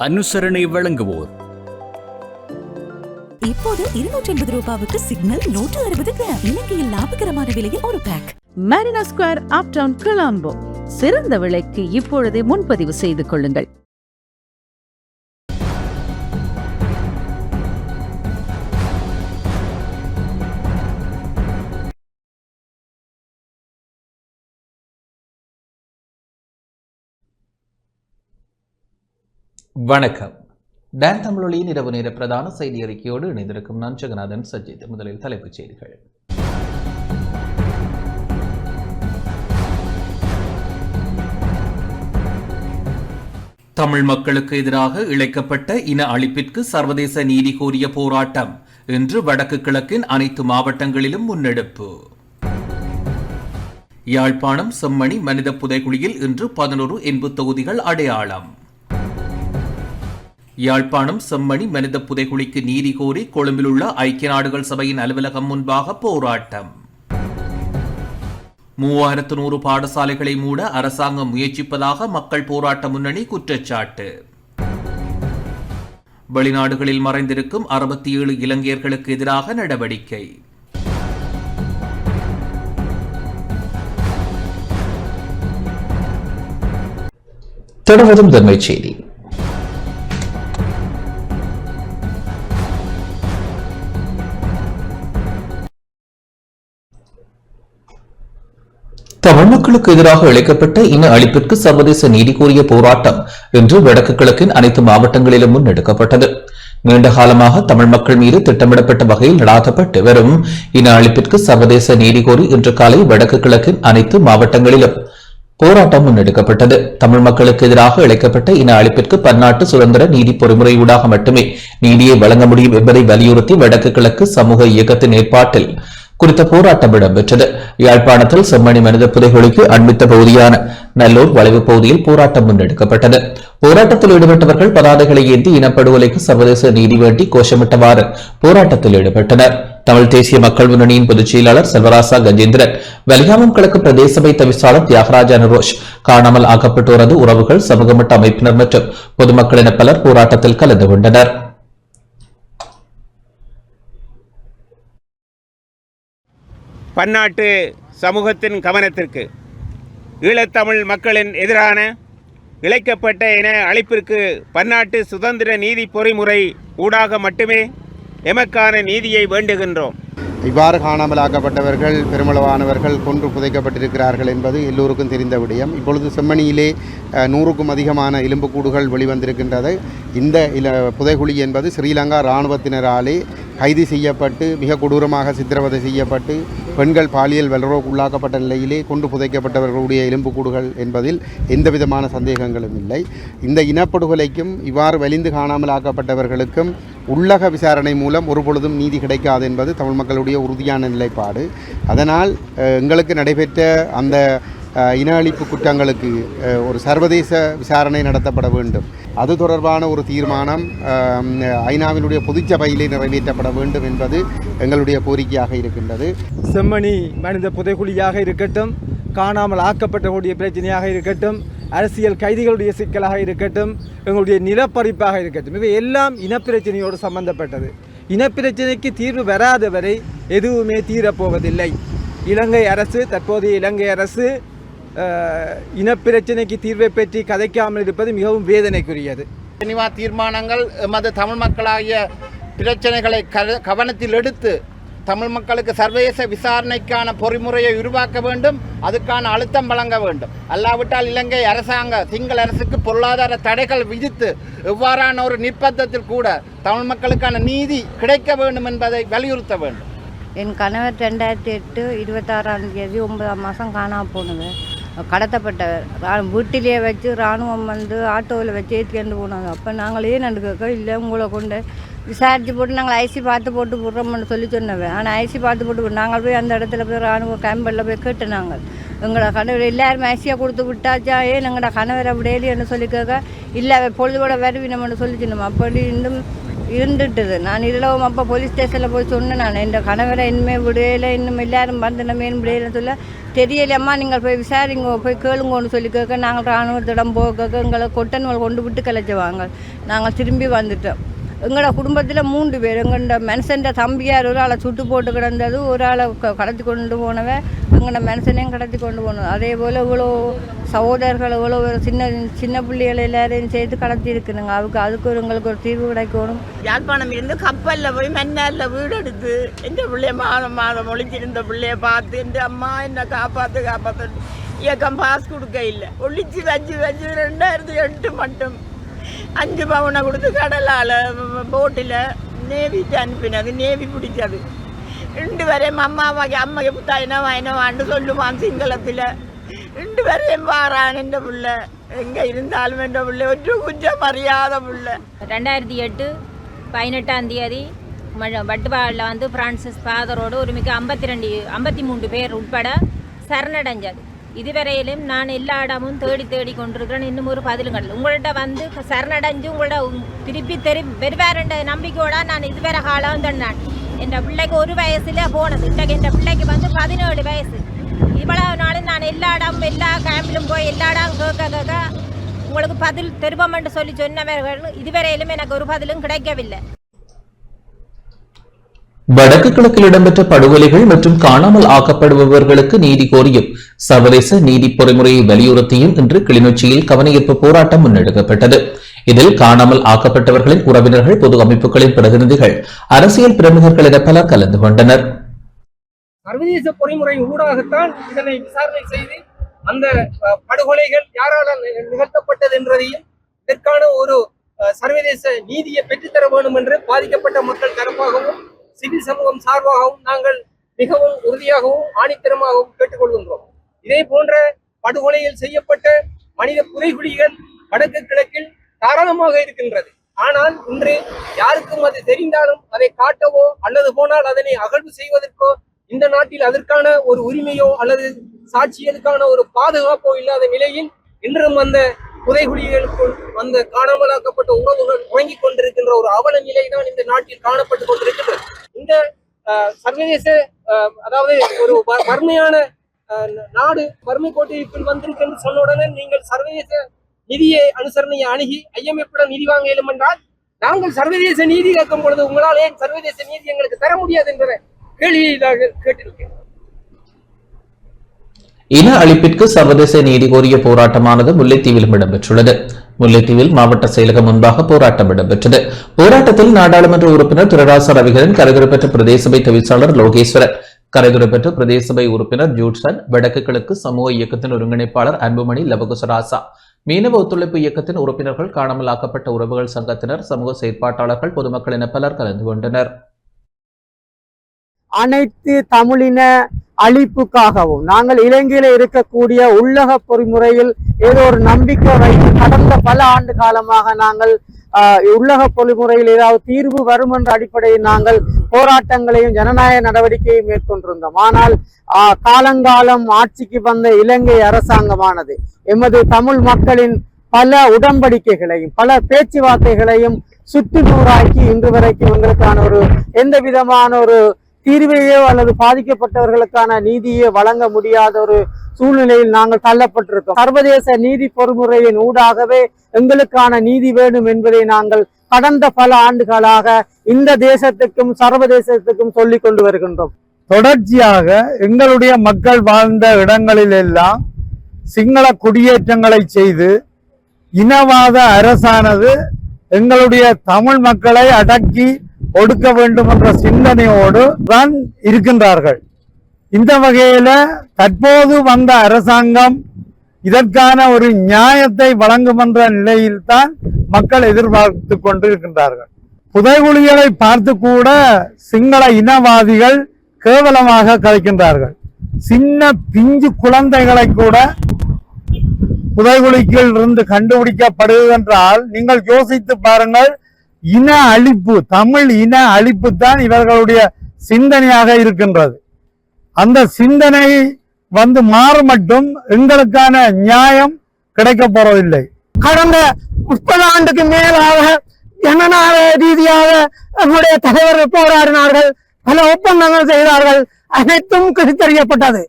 அனுசரணை வழங்குவோர். இப்போது 250 ரூபாவுக்கு சிக்னல் 160 கிராம். இலங்கையில் லாபகரமான விலையில் ஒரு pack. Marina Square Uptown Colombo. சிறந்த விலைக்கு இப்பொழுதே முன்பதிவு செய்து கொள்ளுங்கள். வணக்கம். டான் தமிழொலியின் இரவு நேர பிரதான செய்தி அறிக்கையோடு இணைந்திருக்கும் நான் ஜெகநாதன் சஜித். முதலில் தலைப்புச் செய்திகள். தமிழ் மக்களுக்கு எதிராக இழைக்கப்பட்ட இன அழிப்பிற்கு சர்வதேச நீதி கோரிய போராட்டம் இன்று வடக்கு கிழக்கின் அனைத்து மாவட்டங்களிலும் முன்னெடுப்பு. யாழ்ப்பாணம் செம்மணி மனித புதைகுழியில் இன்று 11 என்பு தொகுதிகள் அடையாளம். யாழ்ப்பாணம் செம்மணி மனித புதைகுழிக்கு நீதி கோரி கொழும்பில் உள்ள ஐக்கிய நாடுகள் சபையின் அலுவலகம் முன்பாக போராட்டம். 3100 பாடசாலைகளை மூட அரசாங்கம் முயற்சிப்பதாக மக்கள் போராட்ட முன்னணி குற்றச்சாட்டு. வெளிநாடுகளில் மறைந்திருக்கும் 67 இலங்கையர்களுக்கு எதிராக நடவடிக்கை. தொடர்வதும் தன்மை செய்தி. தமிழ் மக்களுக்கு எதிராக இழைக்கப்பட்ட இன அழிப்பிற்கு சர்வதேச நீதி கோரிய போராட்டம் இன்று வடக்கு கிழக்கின் அனைத்து மாவட்டங்களிலும் முன்னெடுக்கப்பட்டது. நீண்ட காலமாக தமிழ் மக்கள் மீது திட்டமிடப்பட்ட வகையில் நடாத்தப்பட்டு வரும் இன அழிப்பிற்கு சர்வதேச நீதி கோரி இன்று காலை வடக்கு கிழக்கின் அனைத்து மாவட்டங்களிலும் போராட்டம் முன்னெடுக்கப்பட்டது. தமிழ் மக்களுக்கு எதிராக இழைக்கப்பட்ட இன அழிப்பிற்கு பன்னாட்டு சுதந்திர நீதி பொறிமுறையூடாக மட்டுமே நீதியை வழங்க முடியும் என்பதை வலியுறுத்தி வடக்கு கிழக்கு சமூக இயக்கத்தின் ஏற்பாட்டில் குறித்த போராட்டம் இடம்பெற்றது. யாழ்ப்பாணத்தில் செம்மணி மனித புதைகுழிக்கு அண்மித்த பகுதியான நல்லூர் வளைவு பகுதியில் போராட்டம் முன்னெடுக்கப்பட்டது. போராட்டத்தில் ஈடுபட்டவர்கள் பதாதைகளை ஏந்தி இனப்படுகொலைக்கு சர்வதேச நீதி வேண்டி கோஷமிட்டவாறு போராட்டத்தில் ஈடுபட்டனர். தமிழ் தேசிய மக்கள் முன்னணியின் பொதுச் செயலாளர் செல்வராசா கஜேந்திரன், வலிகாமம் கிழக்கு பிரதேச சபை தவிசாளர் தியாகராஜ அனுரோஷ், காணாமல் ஆக்கப்பட்டோரது உறவுகள், சமூக மட்ட அமைப்பினர் மற்றும் பொதுமக்கள் என பலர் போராட்டத்தில் கலந்து கொண்டனர். பன்னாட்டு சமூகத்தின் கவனத்திற்கு ஈழத்தமிழ் மக்களின் எதிரான இழைக்கப்பட்ட இன அழிப்பிற்கு பன்னாட்டு சுதந்திர நீதி பொறிமுறை ஊடாக மட்டுமே எமக்கான நீதியை வேண்டுகின்றோம். இவ்வாறு காணாமலாக்கப்பட்டவர்கள் பெருமளவானவர்கள் கொன்று புதைக்கப்பட்டிருக்கிறார்கள் என்பது எல்லோருக்கும் தெரிந்த விடயம். இப்பொழுது செம்மணியிலே 100க்கும் அதிகமான எலும்புக்கூடுகள் வெளிவந்திருக்கின்றது. இந்த புதைகுழி என்பது ஸ்ரீலங்கா இராணுவத்தினராலே கைது செய்யப்பட்டு மிக கொடூரமாக சித்திரவதை செய்யப்பட்டு பெண்கள் பாலியல் வல்லுறவுக்கு உள்ளாக்கப்பட்ட நிலையிலே கொண்டு புதைக்கப்பட்டவர்களுடைய எலும்புக்கூடுகள் என்பதில் எந்தவிதமான சந்தேகங்களும் இல்லை. இந்த இனப்படுகொலைக்கும் இவ்வாறு வலிந்து காணாமலாக்கப்பட்டவர்களுக்கும் உள்ளக விசாரணை மூலம் ஒருபொழுதும் நீதி கிடைக்காது என்பது தமிழ் மக்களுடைய உறுதியான நிலைப்பாடு. அதனால் எங்களுக்கு நடைபெற்ற அந்த இன அழிப்பு குற்றங்களுக்கு ஒரு சர்வதேச விசாரணை நடத்தப்பட வேண்டும். அது தொடர்பான ஒரு தீர்மானம் ஐநாவினுடைய பொதுச்சபையிலே நிறைவேற்றப்பட வேண்டும் என்பது எங்களுடைய கோரிக்கையாக இருக்கின்றது. செம்மணி மனித புதைகுழியாக இருக்கட்டும், காணாமல் ஆக்கப்பட்டவர்களுடைய பிரச்சனையாக இருக்கட்டும், அரசியல் கைதிகளுடைய சிக்கலாக இருக்கட்டும், எங்களுடைய நிலப்பறிப்பாக இருக்கட்டும், இவை எல்லாம் இனப்பிரச்சனையோடு சம்பந்தப்பட்டது. இனப்பிரச்சனைக்கு தீர்வு வராத வரை எதுவுமே தீரப்போவதில்லை. இலங்கை அரசு, தற்போதைய இலங்கை அரசு இனப்பிரச்சனைக்கு தீர்வை பற்றி கதைக்காமல் இருப்பது மிகவும் வேதனைக்குரியது. ஜெனீவா தீர்மானங்கள் எமது தமிழ் மக்களாகிய பிரச்சனைகளை கவனத்தில் எடுத்து தமிழ் மக்களுக்கு சர்வதேச விசாரணைக்கான பொறிமுறையை உருவாக்க வேண்டும். அதுக்கான அழுத்தம் வழங்க வேண்டும். அல்லாவிட்டால் இலங்கை அரசாங்க சிங்கள அரசுக்கு பொருளாதார தடைகள் விதித்து எவ்வாறான ஒரு நிர்பந்தத்தில் கூட தமிழ் மக்களுக்கான நீதி கிடைக்க வேண்டும் என்பதை வலியுறுத்த வேண்டும். என் கணவர் 2008 26ஆம் தேதி 9ஆம் மாதம் காணாமல் போனது. கடத்தப்பட்டவர் வீட்டிலேயே வச்சு இராணுவம் வந்து ஆட்டோவில் வச்சு ஏற்றிக்கொண்டு போனாங்க. அப்போ நாங்களே நண்டு கேட்க இல்லை, உங்களை கொண்டு விசாரித்து போட்டு நாங்கள் ஐசி பார்த்து போட்டு விட்றோம்னு சொல்லி சொன்னவன். ஆனால் ஐசி பார்த்து போட்டு நாங்கள் போய் அந்த இடத்துல போய் இராணுவ கேம்பில் போய் கேட்டு நாங்கள் எங்களோட கணவர் எல்லாருமே ஐசியாக கொடுத்து விட்டாச்சா, ஏன் எங்களோட கணவர் அப்படி இல்லைன்னு சொல்லி கேட்க இல்லை பொழுதோட வருவினம்னு சொல்லி சொன்னோம். அப்படி இன்னும் இருந்துட்டுது. நான் இதில் அப்போ போலீஸ் ஸ்டேஷனில் போய் சொன்னேன். நான் என் கணவரை இனிமேல் விடையில இன்னும் எல்லாரும் வந்துடமேனு விடையில சொல்ல தெரியலையம்மா, நீங்கள் போய் விசாரிங்க, போய் கேளுங்கன்னு சொல்லி கேட்க நாங்கள் இராணுவத்திடம் போக எங்களை கொட்டன்கள் கொண்டு விட்டு கலைச்சவாங்க. நாங்கள் திரும்பி வந்துட்டோம். எங்களோட குடும்பத்தில் 3 பேர். எங்களோட மனுஷன் தம்பியார் ஒரு ஆளை சுட்டு போட்டு கிடந்தது, ஒரு ஆளை கடத்தி கொண்டு போனவன், எங்களோட மனுஷனையும் கடத்தி கொண்டு போனது. அதே போல் இவ்வளோ சகோதரர்கள், இவ்வளோ ஒரு சின்ன பிள்ளைகள் எல்லாரையும் சேர்த்து கடத்தி இருக்குதுங்க. அதுக்கு எங்களுக்கு ஒரு தீர்வு கிடைக்கணும். யாழ்ப்பாணம் இருந்து கப்பலில் போய் மன்னாரில் வீடு எடுத்து எங்கள் பிள்ளைய மாதம் ஒழிச்சிருந்த பிள்ளைய பார்த்து என் அம்மா என்னை காப்பாற்று இயக்கம் பாஸ் கொடுக்க இல்லை. ஒழிச்சு வச்சு 2008 மட்டும் 5 பவுனை கொடுத்து கடலால் போட்டில் நேவிக்கு அனுப்பினது. நேவி பிடிச்சது 2 வரையும் அம்மைக்கு புத்தா என்னவான்னு சொல்லுவான் சிங்களத்தில். 2 வரையும் வாரான் என்ற பிள்ளை. எங்கே இருந்தாலும் என்ற பிள்ளை ஒரு குற்றம் அறியாத பிள்ளை. 2008 18ஆம் தேதி வட்டுப்பாடில் வந்து பிரான்சிஸ் ஃபாதரோடு ஒரு மிக 53 பேர் உட்பட சரணடைஞ்சது. இதுவரையிலும் நான் எல்லா இடமும் தேடி கொண்டிருக்கிறேன். இன்னும் ஒரு பதிலும் கடல். உங்கள்கிட்ட வந்து சரணடைஞ்சு உங்களோட திருப்பி வருவாருன்ற நம்பிக்கையோட நான் இதுவரை காலம் தண்ணான். என் பிள்ளைக்கு 1 வயசுல போனது. இன்றைக்கு என் பிள்ளைக்கு வந்து 17 வயசு. இவ்வளவு நாளும் நான் எல்லா இடமும் எல்லா கேம்பிலும் போய் எல்லா இடம் கேட்க உங்களுக்கு பதில் திருப்பம் என்று சொல்லி சொன்னவர்கள் இதுவரையிலும் எனக்கு ஒரு பதிலும் கிடைக்கவில்லை. வடக்கு கிழக்கில் இடம்பெற்ற படுகொலைகள் மற்றும் காணாமல் ஆக்கப்படுபவர்களுக்கு நீதி கோரியும் சர்வதேச நீதி பொறிமுறையை வலியுறுத்தியும் இன்று கிளிநொச்சியில் கவனஈர்ப்பு போராட்டம் முன்னெடுக்கப்பட்டது. இதில் காணாமல் ஆக்கப்பட்டவர்களின் உறவினர்கள், பொது அமைப்புகளின் பிரதிநிதிகள், அரசியல் பிரமுகர்கள் என பலர் கலந்து கொண்டனர். சர்வதேச பொறிமுறை ஊடாகத்தான் இதனை விசாரணை செய்து அந்த படுகொலைகள் யாரால் நிகழ்த்தப்பட்டது என்றதையும் இதற்கான ஒரு சர்வதேச நீதியை பெற்றுத்தர வேண்டும் என்று பாதிக்கப்பட்ட மக்கள் தரப்பாகவும் சிவில் சமூகம் சார்பாகவும் நாங்கள் மிகவும் உறுதியாகவும் ஆணித்தரமாகவும் கேட்டுக்கொள்கின்றோம். இதே போன்ற படுகொலையில் செய்யப்பட்ட மனித புதைகுழிகள் வடக்கு கிழக்கில் தாராளமாக இருக்கின்றது. ஆனால் இன்று யாருக்கும் அது தெரிந்தாலும் அதை காட்டவோ அல்லது போனால் அதனை அகழ்வு செய்வதற்கோ இந்த நாட்டில் அதற்கான ஒரு உரிமையோ அல்லது சாட்சியலுக்கான ஒரு பாதுகாப்போ இல்லாத நிலையில் இன்றும் அந்த புதைகுழிகளுக்குள் அந்த காணாமலாக்கப்பட்ட உறவுகள் உறங்கிக் கொண்டிருக்கின்ற ஒரு அவல நிலை தான் இந்த நாட்டில் காணப்பட்டுக் கொண்டிருக்கின்றது. இந்த சர்வதேச அதாவது ஒரு வறுமையான நாடு வறுமை கோட்டைக்குள் வந்திருக்கு என்று சொன்ன உடனே நீங்கள் சர்வதேச நிதியை அனுசரணையை அணுகி ஐஎம்எஃப் நிதி வாங்க இயலும் என்றால் நாங்கள் சர்வதேச நீதி கேட்கும் பொழுது உங்களால் ஏன் சர்வதேச நீதி எங்களுக்கு தர முடியாது என்ற கேள்வியை கேட்டிருக்கிறேன். இன அழிப்பிற்கு சர்வதேச நீதி கோரிய போராட்டமானது முல்லைத்தீவிலும் இடம்பெற்றுள்ளது. முல்லைத்தீவில் மாவட்ட செயலகம் முன்பாக போராட்டம் இடம்பெற்றது. போராட்டத்தில் நாடாளுமன்ற உறுப்பினர் துரராச ரவிகரன், கரைதுறைப்பெற்ற பிரதேச சபை தவிசாளர் லோகேஸ்வரன், கரைதுறைப்பெற்ற பிரதேச சபை உறுப்பினர் ஜூட்சன், வடக்கு கிழக்கு சமூக இயக்கத்தின் ஒருங்கிணைப்பாளர் அன்புமணி லபகுசராசா, மீனவ ஒத்துழைப்பு இயக்கத்தின் உறுப்பினர்கள், காணாமல் ஆக்கப்பட்ட உறவுகள் சங்கத்தினர், சமூக செயற்பாட்டாளர்கள், பொதுமக்கள் என பலர் கலந்து கொண்டனர். அனைத்து தமிழின அழிப்புக்காகவும் நாங்கள் இலங்கையில இருக்கக்கூடிய உள்ளக பொறிமுறையில் ஏதோ ஒரு நம்பிக்கை வைத்து கடந்த பல ஆண்டு காலமாக நாங்கள் உள்ளக பொறிமுறையில் ஏதாவது தீர்வு வரும் என்ற அடிப்படையில் நாங்கள் போராட்டங்களையும் ஜனநாயக நடவடிக்கையும் மேற்கொண்டிருந்தோம். ஆனால் காலங்காலம் ஆட்சிக்கு வந்த இலங்கை அரசாங்கமானது எமது தமிழ் மக்களின் பல உடன்படிக்கைகளையும் பல பேச்சுவார்த்தைகளையும் சுட்டு நூறாக்கி இன்று வரைக்கும் எங்களுக்கான ஒரு எந்த விதமான ஒரு தீர்வையோ அல்லது பாதிக்கப்பட்டவர்களுக்கான நீதியை வழங்க முடியாத ஒரு சூழ்நிலையில் நாங்கள் தள்ளப்பட்டிருக்கோம். சர்வதேச நீதி பொறிமுறையின் ஊடாகவே எங்களுக்கான நீதி வேண்டும் என்பதை நாங்கள் கடந்த பல ஆண்டுகளாக இந்த தேசத்துக்கும் சர்வதேசத்துக்கும் சொல்லிக் கொண்டு வருகின்றோம். தொடர்ச்சியாக எங்களுடைய மக்கள் வாழ்ந்த இடங்களில் எல்லாம் சிங்கள குடியேற்றங்களை செய்து இனவாத அரசானது எங்களுடைய தமிழ் மக்களை அடக்கி ஒடுக்க வேண்டும் என்ற சிந்தனையோடு தான் இருக்கின்றார்கள். இந்த வகையில தற்போது வந்த அரசாங்கம் இதற்கான ஒரு நியாயத்தை வழங்கும் என்ற நிலையில்தான் மக்கள் எதிர்பார்த்து கொண்டிருக்கின்றார்கள். புதைகுழிகளை பார்த்து கூட சிங்கள இனவாதிகள் கேவலமாக கலைக்கின்றார்கள். சின்ன பிஞ்சு குழந்தைகளை கூட புதைகுழிக்குள் இருந்து கண்டுபிடிக்கப்படுவதென்றால் நீங்கள் யோசித்து பாருங்கள். இன அழிப்பு, தமிழ் இன அழிப்பு தான் இவர்களுடைய சிந்தனையாக இருக்கின்றது. அந்த சிந்தனை வந்து மாற மட்டும் எங்களுக்கான நியாயம் கிடைக்க போறதில்லை. கடந்த 30 ஆண்டுக்கு மேலாக ஜனநாயக ரீதியாக நம்முடைய தலைவர்கள் போராடினார்கள், பல ஒப்பந்தங்கள் செய்தார்கள், அனைத்தும் கிழித்தறியப்பட்டது.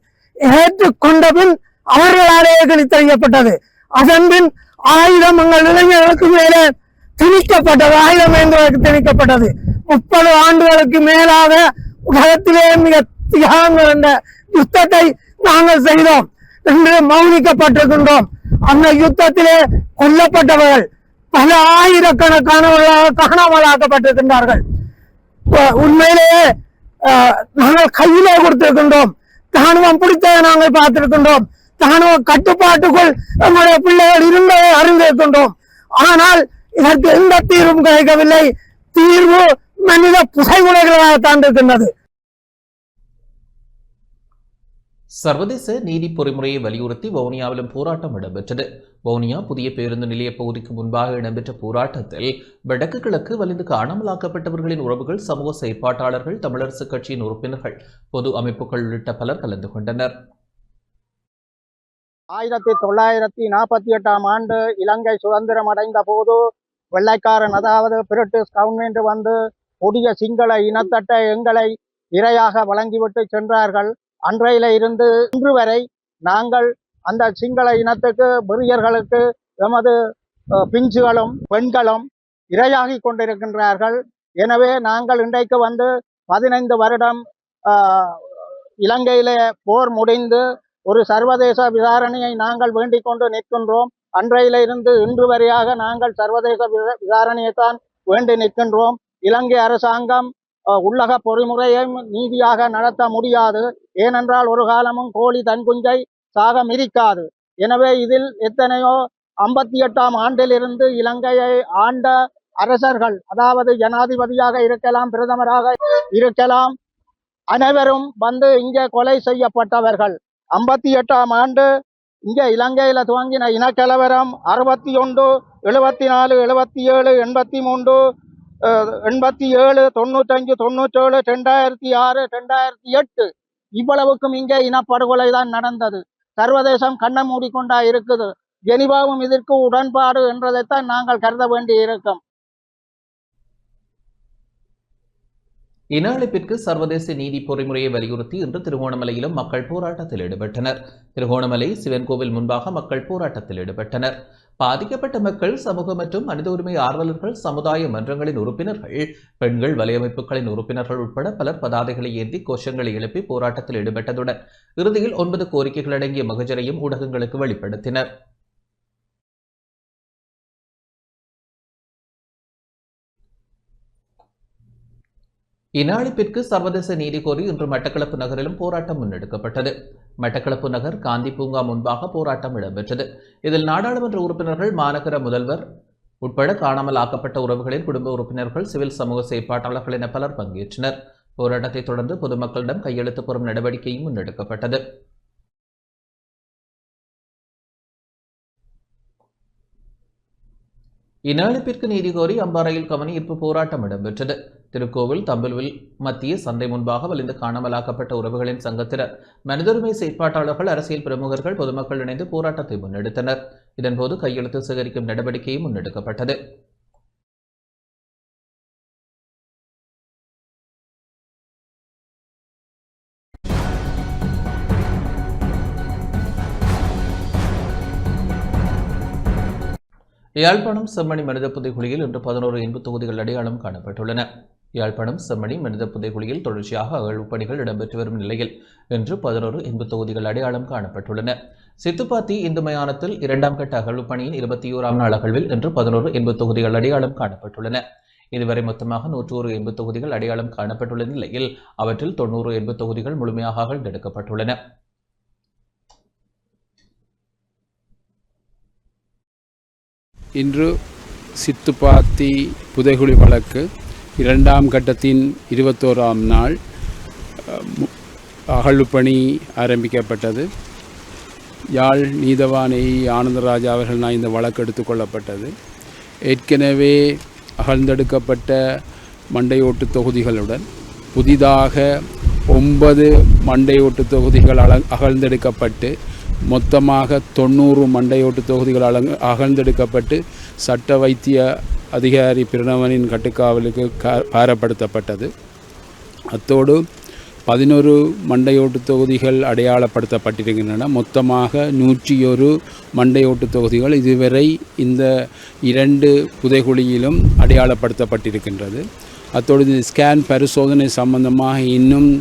ஏற்றுக்கொண்ட பின் அவர்களாலே கிழித்தறியப்பட்டது. அதன் பின் ஆயுதம் எங்கள் இளைஞர்களுக்கு மேலே திணிக்கப்பட்டது, ஆயுதம் என்பதற்கு திணிக்கப்பட்டது. 30 ஆண்டுகளுக்கு மேலாக உலகத்திலே மிக தியாகம் என்ற யுத்தத்தை நாங்கள் செய்தோம் என்று மௌனிக்கப்பட்டிருக்கின்றோம். அந்த யுத்தத்திலே கொல்லப்பட்டவர்கள் பல ஆயிரக்கணக்கானவர்களாக காணாமலாக்கப்பட்டிருக்கின்றார்கள். உண்மையிலேயே நாங்கள் கையிலே கொடுத்திருக்கின்றோம். ராணுவம் பிடித்ததை நாங்கள் பார்த்திருக்கின்றோம். ராணுவ கட்டுப்பாட்டுக்குள் நம்முடைய பிள்ளைகள் இருந்ததை அறிந்திருக்கின்றோம். ஆனால் இதற்கு எந்த தீர்வும் கிடைக்கவில்லை. தீர்வு மனித புகைமுறைகளாகத்தான் இருக்கின்றது. சர்வதேச நீதி பொறிமுறையை வலியுறுத்தி வவுனியாவிலும் போராட்டம் இடம்பெற்றது. வவுனியா புதிய பேருந்து நிலைய பகுதிக்கு முன்பாக இடம்பெற்ற போராட்டத்தில் வடக்கு கிழக்கு வலிந்து காணாமலாக்கப்பட்டவர்களின் உறவுகள், சமூக செயற்பாட்டாளர்கள், தமிழரசு கட்சியின் உறுப்பினர்கள், பொது அமைப்புகள் உள்ளிட்ட பலர் கலந்து கொண்டனர். 1948 ஆண்டு இலங்கை சுதந்திரம் அடைந்த போது வெள்ளைக்காரன், அதாவது பிரிட்டிஷ் கவர்மெண்ட் வந்து கொடிய சிங்கள இனத்தட்ட எங்களை இரையாக வழங்கிவிட்டு சென்றார்கள். அன்றையில இருந்து இன்று வரை நாங்கள் அந்த சிங்கள இனத்துக்கு, வெறியர்களுக்கு எமது பிஞ்சுகளும் பெண்களும் இரையாகி கொண்டிருக்கின்றார்கள். எனவே நாங்கள் இன்றைக்கு வந்து 15 வருடம் இலங்கையிலே போர் முடிந்து ஒரு சர்வதேச விசாரணையை நாங்கள் வேண்டிக் கொண்டு நிற்கின்றோம். அன்றையில இருந்து இன்று வரையாக நாங்கள் சர்வதேச விசாரணையைத்தான் வேண்டி நிற்கின்றோம். இலங்கை அரசாங்கம் உள்ளக பொறிமுறையை நீதியாக நடத்த முடியாது. ஏனென்றால் ஒரு காலமும் கோழி தன் குஞ்சை சாக மிதிக்காது. எனவே இதில் எத்தனையோ 58 ஆண்டிலிருந்து இலங்கையை ஆண்ட அரசர்கள், அதாவது ஜனாதிபதியாக இருக்கலாம், பிரதமராக இருக்கலாம், அனைவரும் வந்து இங்கே கொலை செய்யப்பட்டவர்கள். 58 ஆண்டு இங்கே இலங்கையில துவங்கின இனக்கலவரம் 61, 74, 77, 83, 87, 95, 97, 2006, 2008 இவ்வளவுக்கும் இங்கே இனப்படுகொலை தான் நடந்தது. சர்வதேசம் கண்ணை மூடிக்கொண்டா இருக்குது. ஜெனிவாவும் இதற்கு உடன்பாடு என்றதைத்தான் நாங்கள் கருத வேண்டி இருக்கும். இன அழிப்பிற்கு சர்வதேச நீதி பொறிமுறையை வலியுறுத்தி இன்று திருகோணமலையிலும் மக்கள் போராட்டத்தில் ஈடுபட்டனர். திருகோணமலை சிவன் கோவில் முன்பாக மக்கள் போராட்டத்தில் ஈடுபட்டனர். பாதிக்கப்பட்ட மக்கள், சமூக மற்றும் மனித உரிமை ஆர்வலர்கள், சமுதாய மன்றங்களின் உறுப்பினர்கள், பெண்கள் வலையமைப்புகளின் உறுப்பினர்கள் உட்பட பலர் பதாதைகளை ஏந்தி கோஷங்களை எழுப்பி போராட்டத்தில் ஈடுபட்டதுடன் இறுதியில் 9 கோரிக்கைகள் அடங்கிய மகஜரையும் ஊடகங்களுக்கு வெளிப்படுத்தினர். இன அழிப்பிற்கு சர்வதேச நீதி கோரி இன்று மட்டக்களப்பு நகரிலும் போராட்டம் முன்னெடுக்கப்பட்டது. மட்டக்களப்பு நகர் காந்தி பூங்கா முன்பாக போராட்டம் இடம்பெற்றது. இதில் நாடாளுமன்ற உறுப்பினர்கள், மாநகர முதல்வர் உட்பட காணாமல் ஆக்கப்பட்ட உறவுகளின் குடும்ப உறுப்பினர்கள், சிவில் சமூக செயற்பாட்டாளர்கள் என பலர் பங்கேற்றனர். போராட்டத்தை தொடர்ந்து பொதுமக்களிடம் கையெழுத்து பெறும் நடவடிக்கையும் முன்னெடுக்கப்பட்டது. இன அழிப்பிற்கு நீதி கோரி அம்பாறையில் கவன ஈர்ப்பு போராட்டம் இடம்பெற்றது. திருக்கோவில் தம்புவில் மத்திய சந்தை முன்பாக வலிந்து காணாமலாக்கப்பட்ட உறவுகளின் சங்கத்தினர், மனித உரிமை செயற்பாட்டாளர்கள், அரசியல் பிரமுகர்கள், பொதுமக்கள் இணைந்து போராட்டத்தை முன்னெடுத்தனர். இதன்போது கையெழுத்து சேகரிக்கும் நடவடிக்கையும் முன்னெடுக்கப்பட்டது. யாழ்ப்பாணம் செம்மணி மனித புதைகுழியில் இன்று 11 இன்பு தொகுதிகள் அடையாளம் காணப்பட்டுள்ளன. யாழ்ப்பாணம் செம்மணி மனித புதைகுழியில் தொடர்ச்சியாக அகழ்வு பணிகள் இடம்பெற்று வரும் நிலையில் இன்று 11 இன்பு தொகுதிகள் அடையாளம் காணப்பட்டுள்ளன. சித்துப்பாத்தி இந்து மயானத்தில் 2ஆம் கட்ட அகழ்வு பணியின் 21ஆம் நாள் அகழ்வில் இன்று 11 இன்பு தொகுதிகள் அடையாளம் காணப்பட்டுள்ளன. இதுவரை மொத்தமாக 101 இன்பு தொகுதிகள் அடையாளம் காணப்பட்டுள்ள நிலையில் அவற்றில் 90 இன்பு தொகுதிகள் முழுமையாக அகழ்ந்தெடுக்கப்பட்டுள்ளன. இன்று சித்துப்பாத்தி புதைகுழி வழக்கு 2ஆம் கட்டத்தின் 21ஆம் நாள் அகழ்வு பணி ஆரம்பிக்கப்பட்டது. யாழ் நீதவானை ஆனந்தராஜா அவர்கள் இந்த வழக்கு எடுத்துக்கொள்ளப்பட்டது. ஏற்கனவே அகழ்ந்தெடுக்கப்பட்ட மண்டையோட்டு தொகுதிகளுடன் புதிதாக 9 மண்டையோட்டு தொகுதிகள் அகழ்ந்தெடுக்கப்பட்டு மொத்தமாக 90 மண்டையோட்டு தொகுதிகள் அகழ்ந்தெடுக்கப்பட்டு சட்ட வைத்திய அதிகாரி பிரணவனின் கட்டுக்காவலுக்கு பாரப்படுத்தப்பட்டது. அத்தோடு 11 மண்டையோட்டு தொகுதிகள் அடையாளப்படுத்தப்பட்டிருக்கின்றன. மொத்தமாக 101 மண்டையோட்டு தொகுதிகள் இதுவரை இந்த 2 புதைகுழியிலும் அடையாளப்படுத்தப்பட்டிருக்கின்றது. அத்தோடு இந்த ஸ்கேன் பரிசோதனை சம்பந்தமாக இன்னும்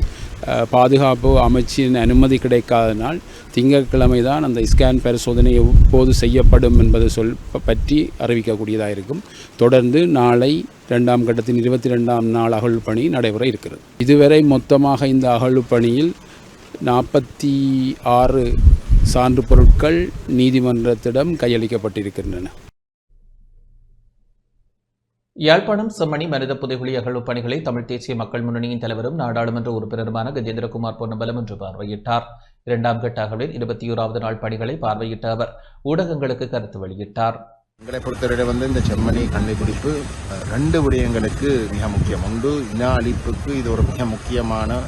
பாதுகாப்பு அமைச்சின் அனுமதி கிடைக்காதனால் திங்கட்கிழமை தான் அந்த ஸ்கேன் பரிசோதனை எப்போது செய்யப்படும் என்பது பற்றி அறிவிக்கக்கூடியதாக இருக்கும். தொடர்ந்து நாளை 2ஆம் கட்டத்தின் 22ஆம் நாள் அகழ்வு பணி நடைபெற இருக்கிறது. இதுவரை மொத்தமாக இந்த அகழ்வு பணியில் 46 சான்று பொருட்கள் நீதிமன்றத்திடம் கையளிக்கப்பட்டிருக்கின்றன. யாழ்ப்பாணம் செம்மணி மனித புதைகுழி அகழ்வு பணிகளை தமிழ் தேசிய மக்கள் முன்னணியின் தலைவரும் நாடாளுமன்ற உறுப்பினருமான கஜேந்திரகுமார் பொன்னம்பலம் இன்று பார்வையிட்டார். 2ஆம் கட்ட அகழ்வின் 21வது நாள் பணிகளை பார்வையிட்ட அவர் ஊடகங்களுக்கு கருத்து வெளியிட்டார். எங்களை பொறுத்தவரை இந்த செம்மணி கண்டுபிடிப்பு 2 விடயங்களுக்கு மிக முக்கியம். ஒன்று, இன அழிப்புக்கு இது ஒரு மிக முக்கியமான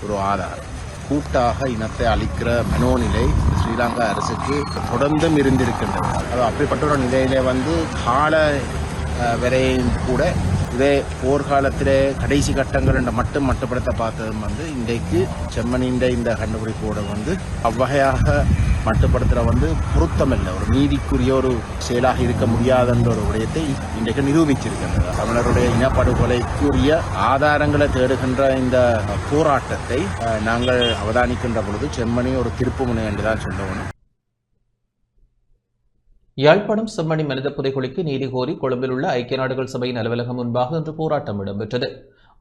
ஒரு ஆதாரம். கூட்டாக இனத்தை அழிக்கிற மனோநிலை ஸ்ரீலங்கா அரசுக்கு தொடர்ந்தும் இருந்திருக்கின்றது. அது அப்படிப்பட்ட ஒரு நிலையிலே கால வரையும் கூட இதே போர்க்காலத்திலே கடைசி கட்டங்கள் மட்டுப்படுத்த பார்த்தது இன்றைக்கு செம்மணியின் இந்த கண்டுபிடிப்போட அவ்வகையாக மட்டுப்படுத்துகிற பொருத்தமில்லை, ஒரு நீதிக்குரிய ஒரு செயலாக இருக்க முடியாதுன்ற ஒரு விடயத்தை இன்றைக்கு நிரூபிச்சிருக்கின்றது. தமிழருடைய இனப்படுகொலைக்குரிய ஆதாரங்களை தேடுகின்ற இந்த போராட்டத்தை நாங்கள் அவதானிக்கின்ற பொழுது செம்மணி ஒரு திருப்புமுனை என்றுதான் சொல்லுவோம். யாழ்ப்பாணம் செம்மணி மனித புதைகுழிக்கு நீதி கோரி கொழும்பில் உள்ள ஐக்கிய நாடுகள் சபையின் அலுவலகம் முன்பாக இன்று போராட்டம் இடம்பெற்றது.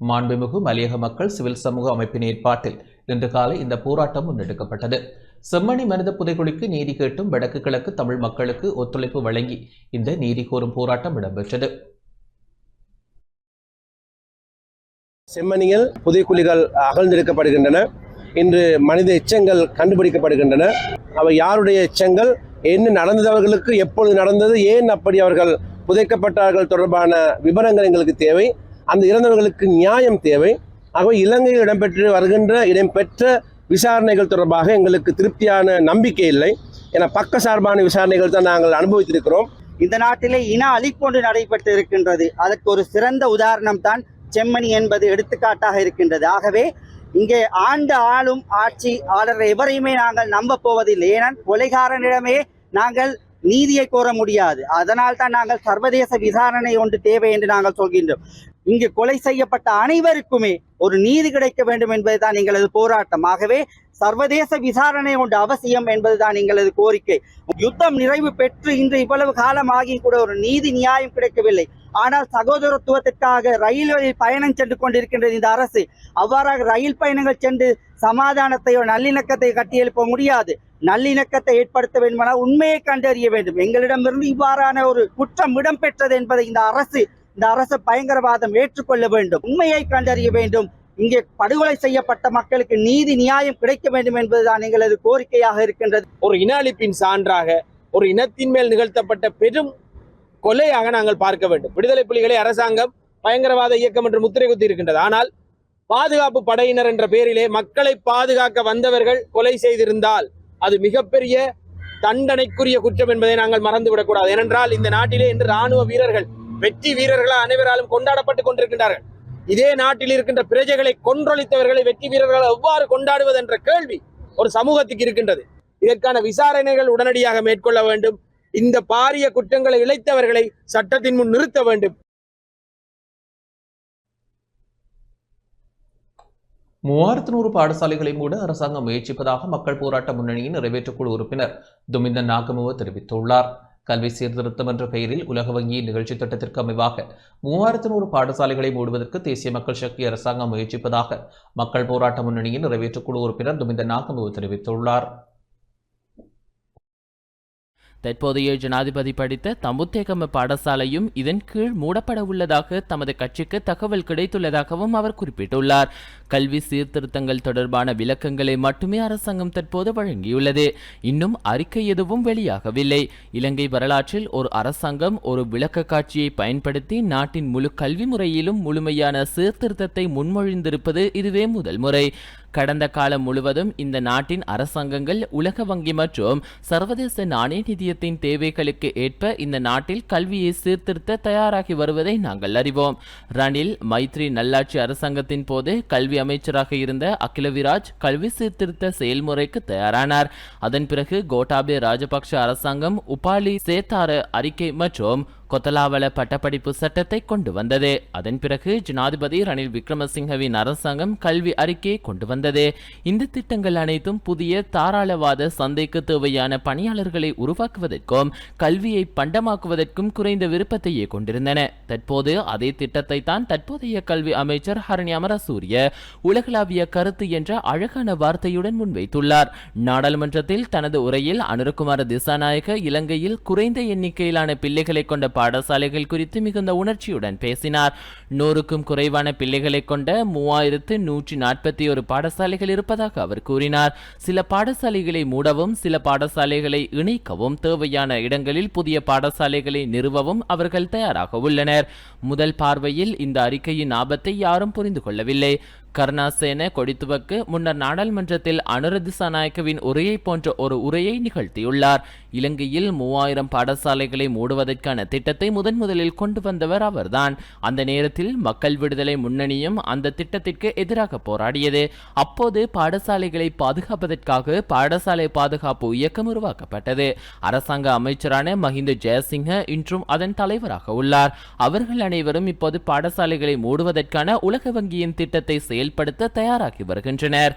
மாண்புமிகு மலையக மக்கள் சிவில் சமூக அமைப்பின் ஏற்பாட்டில் இன்று காலை இந்த போராட்டம் முன்னெடுக்கப்பட்டது. செம்மணி மனித புதைகுழிக்கு நீதி கேட்டும் வடக்கு கிழக்கு தமிழ் மக்களுக்கு ஒத்துழைப்பு வழங்கி இந்த நீதி கோரும் போராட்டம் இடம்பெற்றது. செம்மணியில் புதைக்குழிகள் அகழ்ந்தெடுக்கப்படுகின்றன. இன்று மனித எச்சங்கள் கண்டுபிடிக்கப்படுகின்றன. அவை யாருடைய எச்சங்கள், என்ன நடந்தவர்களுக்கு எப்பொழுது நடந்தது, ஏன் அப்படி அவர்கள் புதைக்கப்பட்டார்கள் தொடர்பான விவரங்கள் எங்களுக்கு தேவை. அந்த இறந்தவர்களுக்கு நியாயம் தேவை. ஆகவே இலங்கையில் இடம்பெற்ற விசாரணைகள் தொடர்பாக எங்களுக்கு திருப்தியான நம்பிக்கை இல்லை. என பக்கசார்பான விசாரணைகள் தான் நாங்கள் அனுபவித்திருக்கிறோம். இந்த நாட்டிலே இன அழிப்பொன்று நடைபெற்று இருக்கின்றது. அதற்கு ஒரு சிறந்த உதாரணம் தான் செம்மணி என்பது எடுத்துக்காட்டாக இருக்கின்றது. ஆகவே இங்கே ஆளும் ஆட்சியாளர் எவரையுமே நாங்கள் நம்ப போவதில்லை. ஏனால் கொலைகாரனிடமே நாங்கள் நீதியை கோர முடியாது. அதனால் தான் நாங்கள் சர்வதேச விசாரணை ஒன்று தேவை என்று நாங்கள் சொல்கின்றோம். இங்கு கொலை செய்யப்பட்ட அனைவருக்குமே ஒரு நீதி கிடைக்க வேண்டும் என்பதுதான் எங்களது போராட்டம். ஆகவே சர்வதேச விசாரணை ஒன்று அவசியம் என்பதுதான் எங்களது கோரிக்கை. யுத்தம் நிறைவு பெற்று இன்று இவ்வளவு காலமாகி கூட ஒரு நீதி நியாயம் கிடைக்கவில்லை. ஆனால் சகோதரத்துவத்திற்காக ரயில்களில் பயணம் சென்று கொண்டிருக்கின்றது இந்த அரசு. அவ்வாறாக ரயில் பயணங்கள் சென்று சமாதானத்தையோ நல்லிணக்கத்தை கட்டியெழுப்ப முடியாது. நல்லிணக்கத்தை ஏற்படுத்த வேண்டுமானால் உண்மையை கண்டறிய வேண்டும். எங்களிடமிருந்து இவ்வாறான ஒரு குற்றம் இடம்பெற்றது என்பதை இந்த அரசு பயங்கரவாதம் ஏற்றுக்கொள்ள வேண்டும். உண்மையை கண்டறிய வேண்டும். இங்கே படுகொலை செய்யப்பட்ட மக்களுக்கு நீதி நியாயம் கிடைக்க வேண்டும் என்பதுதான் எங்களது கோரிக்கையாக இருக்கின்றது. ஒரு இன அழிப்பின் சான்றாக ஒரு இனத்தின் மேல் நிகழ்த்தப்பட்ட பெரும் கொலையாக நாங்கள் பார்க்க வேண்டும். விடுதலை புலிகளை அரசாங்கம் பயங்கரவாத இயக்கம் என்று முத்திரை குத்தி இருக்கின்றது. ஆனால் பாதுகாப்பு படையினர் என்ற பெயரிலே மக்களை பாதுகாக்க வந்தவர்கள் கொலை செய்திருந்தால் அது மிகப்பெரிய தண்டனைக்குரிய குற்றம் என்பதை நாங்கள் மறந்துவிடக்கூடாது. ஏனென்றால் இந்த நாட்டிலே இன்று ராணுவ வீரர்கள் வெற்றி வீரர்களாக அனைவராலும் கொண்டாடப்பட்டுக் கொண்டிருக்கின்றார்கள். இதே நாட்டில் இருக்கின்ற பிரஜைகளை கொன்றொழித்தவர்களை வெற்றி வீரர்கள் எவ்வாறு கொண்டாடுவது என்ற கேள்வி ஒரு சமூகத்துக்கு இருக்கின்றது. இதற்கான விசாரணைகள் உடனடியாக மேற்கொள்ள வேண்டும். இந்த பாரிய குற்றங்களை இழைத்தவர்களை சட்டத்தின் முன் நிறுத்த வேண்டும். 3100 பாடசாலைகளை மூட அரசாங்கம் முயற்சிப்பதாக மக்கள் போராட்ட முன்னணியின் நிறைவேற்றுக்குழு உறுப்பினர் துமிந்தன் நாகமுவ தெரிவித்துள்ளார். கல்வி சீர்திருத்தம் என்ற பெயரில் உலக வங்கியின் நிகழ்ச்சி திட்டத்திற்கு அமைவாக 3100 பாடசாலைகளை மூடுவதற்கு தேசிய மக்கள் சக்தி அரசாங்கம் முயற்சிப்பதாக மக்கள் போராட்ட முன்னணியின் நிறைவேற்றுக்குழு உறுப்பினர் துமிந்தன் நாகமுவ தெரிவித்துள்ளார். தற்போதைய ஜனாதிபதி படித்த தம்புத்தேகம பாடசாலையும் இதன் கீழ் மூடப்பட உள்ளதாக தமது கட்சிக்கு தகவல் கிடைத்துள்ளதாகவும் அவர் குறிப்பிட்டுள்ளார். கல்வி சீர்திருத்தங்கள் தொடர்பான விளக்கங்களை மட்டுமே அரசாங்கம் தற்போது வழங்கியுள்ளது. இன்னும் அறிக்கை எதுவும் வெளியாகவில்லை. இலங்கை வரலாற்றில் ஒரு அரசாங்கம் ஒரு விளக்க காட்சியை பயன்படுத்தி நாட்டின் முழு கல்வி முறையிலும் முழுமையான சீர்திருத்தத்தை முன்மொழிந்திருப்பது இதுவே முதல் முறை. கடந்த காலம் முழுவதும் இந்த நாட்டின் அரசாங்கங்கள் உலக வங்கி மற்றும் சர்வதேச நாணய நிதியத்தின் தேவைகளுக்கு ஏற்ப இந்த நாட்டில் கல்வியை சீர்திருத்த தயாராகி வருவதை நாங்கள் அறிவோம். ரணில் மைத்ரி நல்லாட்சி அரசாங்கத்தின் போது கல்வி அமைச்சராக இருந்த அகிலவிராஜ் கல்வி சீர்திருத்த செயல்முறைக்கு தயாரானார். அதன் பிறகு கோட்டாபய ராஜபக்ஷ அரசாங்கம் உபாலி சேத்தார அறிக்கை மற்றும் கொத்தலாவல பட்டப்படிப்பு சட்டத்தை கொண்டு வந்தது. அதன் பிறகு ஜனாதிபதி ரணில் விக்ரமசிங்கவின் அரசாங்கம் கல்வி அறிக்கையை கொண்டு வந்தது. இந்த திட்டங்கள் அனைத்தும் புதிய தாராளவாத சந்தைக்கு தேவையான பணியாளர்களை உருவாக்குவதற்கும் கல்வியை பண்டமாக்குவதற்கும் குறைந்த விருப்பத்தையே கொண்டிருந்தன. தற்போது அதே திட்டத்தை தான் தற்போதைய கல்வி அமைச்சர் ஹரணி அமரசூரிய உலகளாவிய கருத்து என்ற அழகான வார்த்தையுடன் முன்வைத்துள்ளார். நாடாளுமன்றத்தில் தனது உரையில் அனுரகுமார திசாநாயக்க இலங்கையில் குறைந்த எண்ணிக்கையிலான பிள்ளைகளை கொண்ட பாடசாலைகள் குறித்து மிகுந்த உணர்ச்சியுடன் பேசினார். 100க்கும் குறைவான பிள்ளைகளை கொண்ட 3141 பாடசாலைகள் இருப்பதாக அவர் கூறினார். சில பாடசாலைகளை மூடவும் சில பாடசாலைகளை இணைக்கவும் தேவையான இடங்களில் புதிய பாடசாலைகளை நிறுவவும் அவர்கள் தயாராக உள்ளனர். முதல் பார்வையில் இந்த அறிக்கையின் ஆபத்தை யாரும் புரிந்து கொள்ளவில்லை. கருணாசேன கொடித்துவக்கு முன்னர் நாடாளுமன்றத்தில் அனுர திசாநாயக்கவின் உரையை போன்ற ஒரு உரையை நிகழ்த்தியுள்ளார். இலங்கையில் 3000 பாடசாலைகளை மூடுவதற்கான திட்டத்தை முதலில் கொண்டு வந்தவர் அவர்தான். அந்த நேரத்தில் மக்கள் விடுதலை முன்னணியும் அந்த திட்டத்திற்கு எதிராக போராடியது. அப்போது பாடசாலைகளை பாதுகாப்பதற்காக பாடசாலை பாதுகாப்பு இயக்கம் உருவாக்கப்பட்டது. அரசாங்க அமைச்சரான மஹிந்த ஜெயசிங்க இன்றும் அதன் தலைவராக உள்ளார். அவர்கள் அனைவரும் இப்போது பாடசாலைகளை மூடுவதற்கான உலக வங்கியின் திட்டத்தை செயல்படுத்த தயாராகி வருகின்றனர்.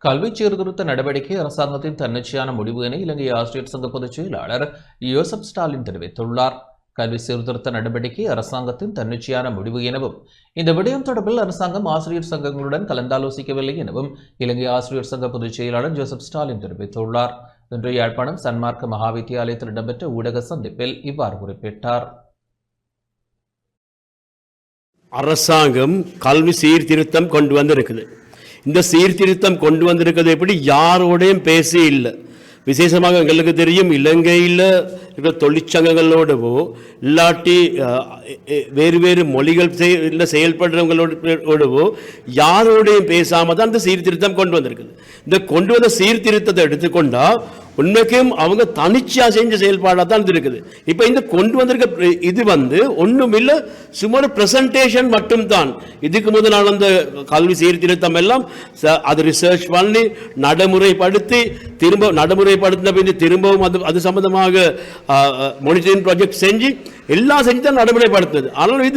கல்வி சீர்திருத்த நடவடிக்கை அரசாங்கத்தின் தன்னிச்சையான முடிவு என இலங்கை ஆசிரியர் சங்க பொதுச் செயலாளர் யோசப் ஸ்டாலின் தெரிவித்துள்ளார். கல்வி சீர்திருத்த நடவடிக்கை அரசாங்கத்தின் தன்னிச்சையான முடிவு எனவும் இந்த விடயம் தொடர்பில் அரசாங்கம் ஆசிரியர் சங்கங்களுடன் கலந்தாலோசிக்கவில்லை எனவும் இலங்கை ஆசிரியர் சங்க பொதுச் செயலாளர் ஜோசப் ஸ்டாலின் தெரிவித்துள்ளார். இன்று யாழ்ப்பாணம் சன்மார்க்க மகாவித்தியாலயத்தில் இடம்பெற்ற ஊடக சந்திப்பில் இவ்வாறு குறிப்பிட்டார். அரசாங்கம் கல்வி சீர்திருத்தம் கொண்டு வந்திருக்குது. இந்த சீர்திருத்தம் கொண்டு வந்திருக்கிறது எப்படி யாரோடையும் பேசி இல்லை. விசேஷமாக எங்களுக்கு தெரியும் இலங்கையில் இருக்கிற தொழிற்சங்கங்களோடவோ இல்லாட்டி வேறு வேறு மொழிகள் செயல்படுறவங்களோடவோ யாரோடையும் பேசாமல் தான் இந்த சீர்திருத்தம் கொண்டு வந்திருக்குது. இந்த கொண்டு வந்த சீர்திருத்தத்தை எடுத்துக்கொண்டால் உண்மைக்கும் அவங்க தனிச்சையாக செஞ்ச செயல்பாடாக தான் இருக்குது. இப்போ இந்த கொண்டு வந்திருக்க இது ஒன்றும் இல்லை, சும்மா ஒரு ப்ரெசன்டேஷன் மட்டும்தான். இதுக்கு முதல் நாள் அந்த கல்வி சீர்திருத்தம் எல்லாம் அது ரிசர்ச் பண்ணி நடைமுறைப்படுத்தி நடைமுறைப்படுத்தின பின் திரும்பவும் அது சம்பந்தமாக மானிட்டரிங் ப்ராஜெக்ட் செஞ்சு எல்லாம் செஞ்சு தான் நடைமுறைப்படுத்துது. ஆனால்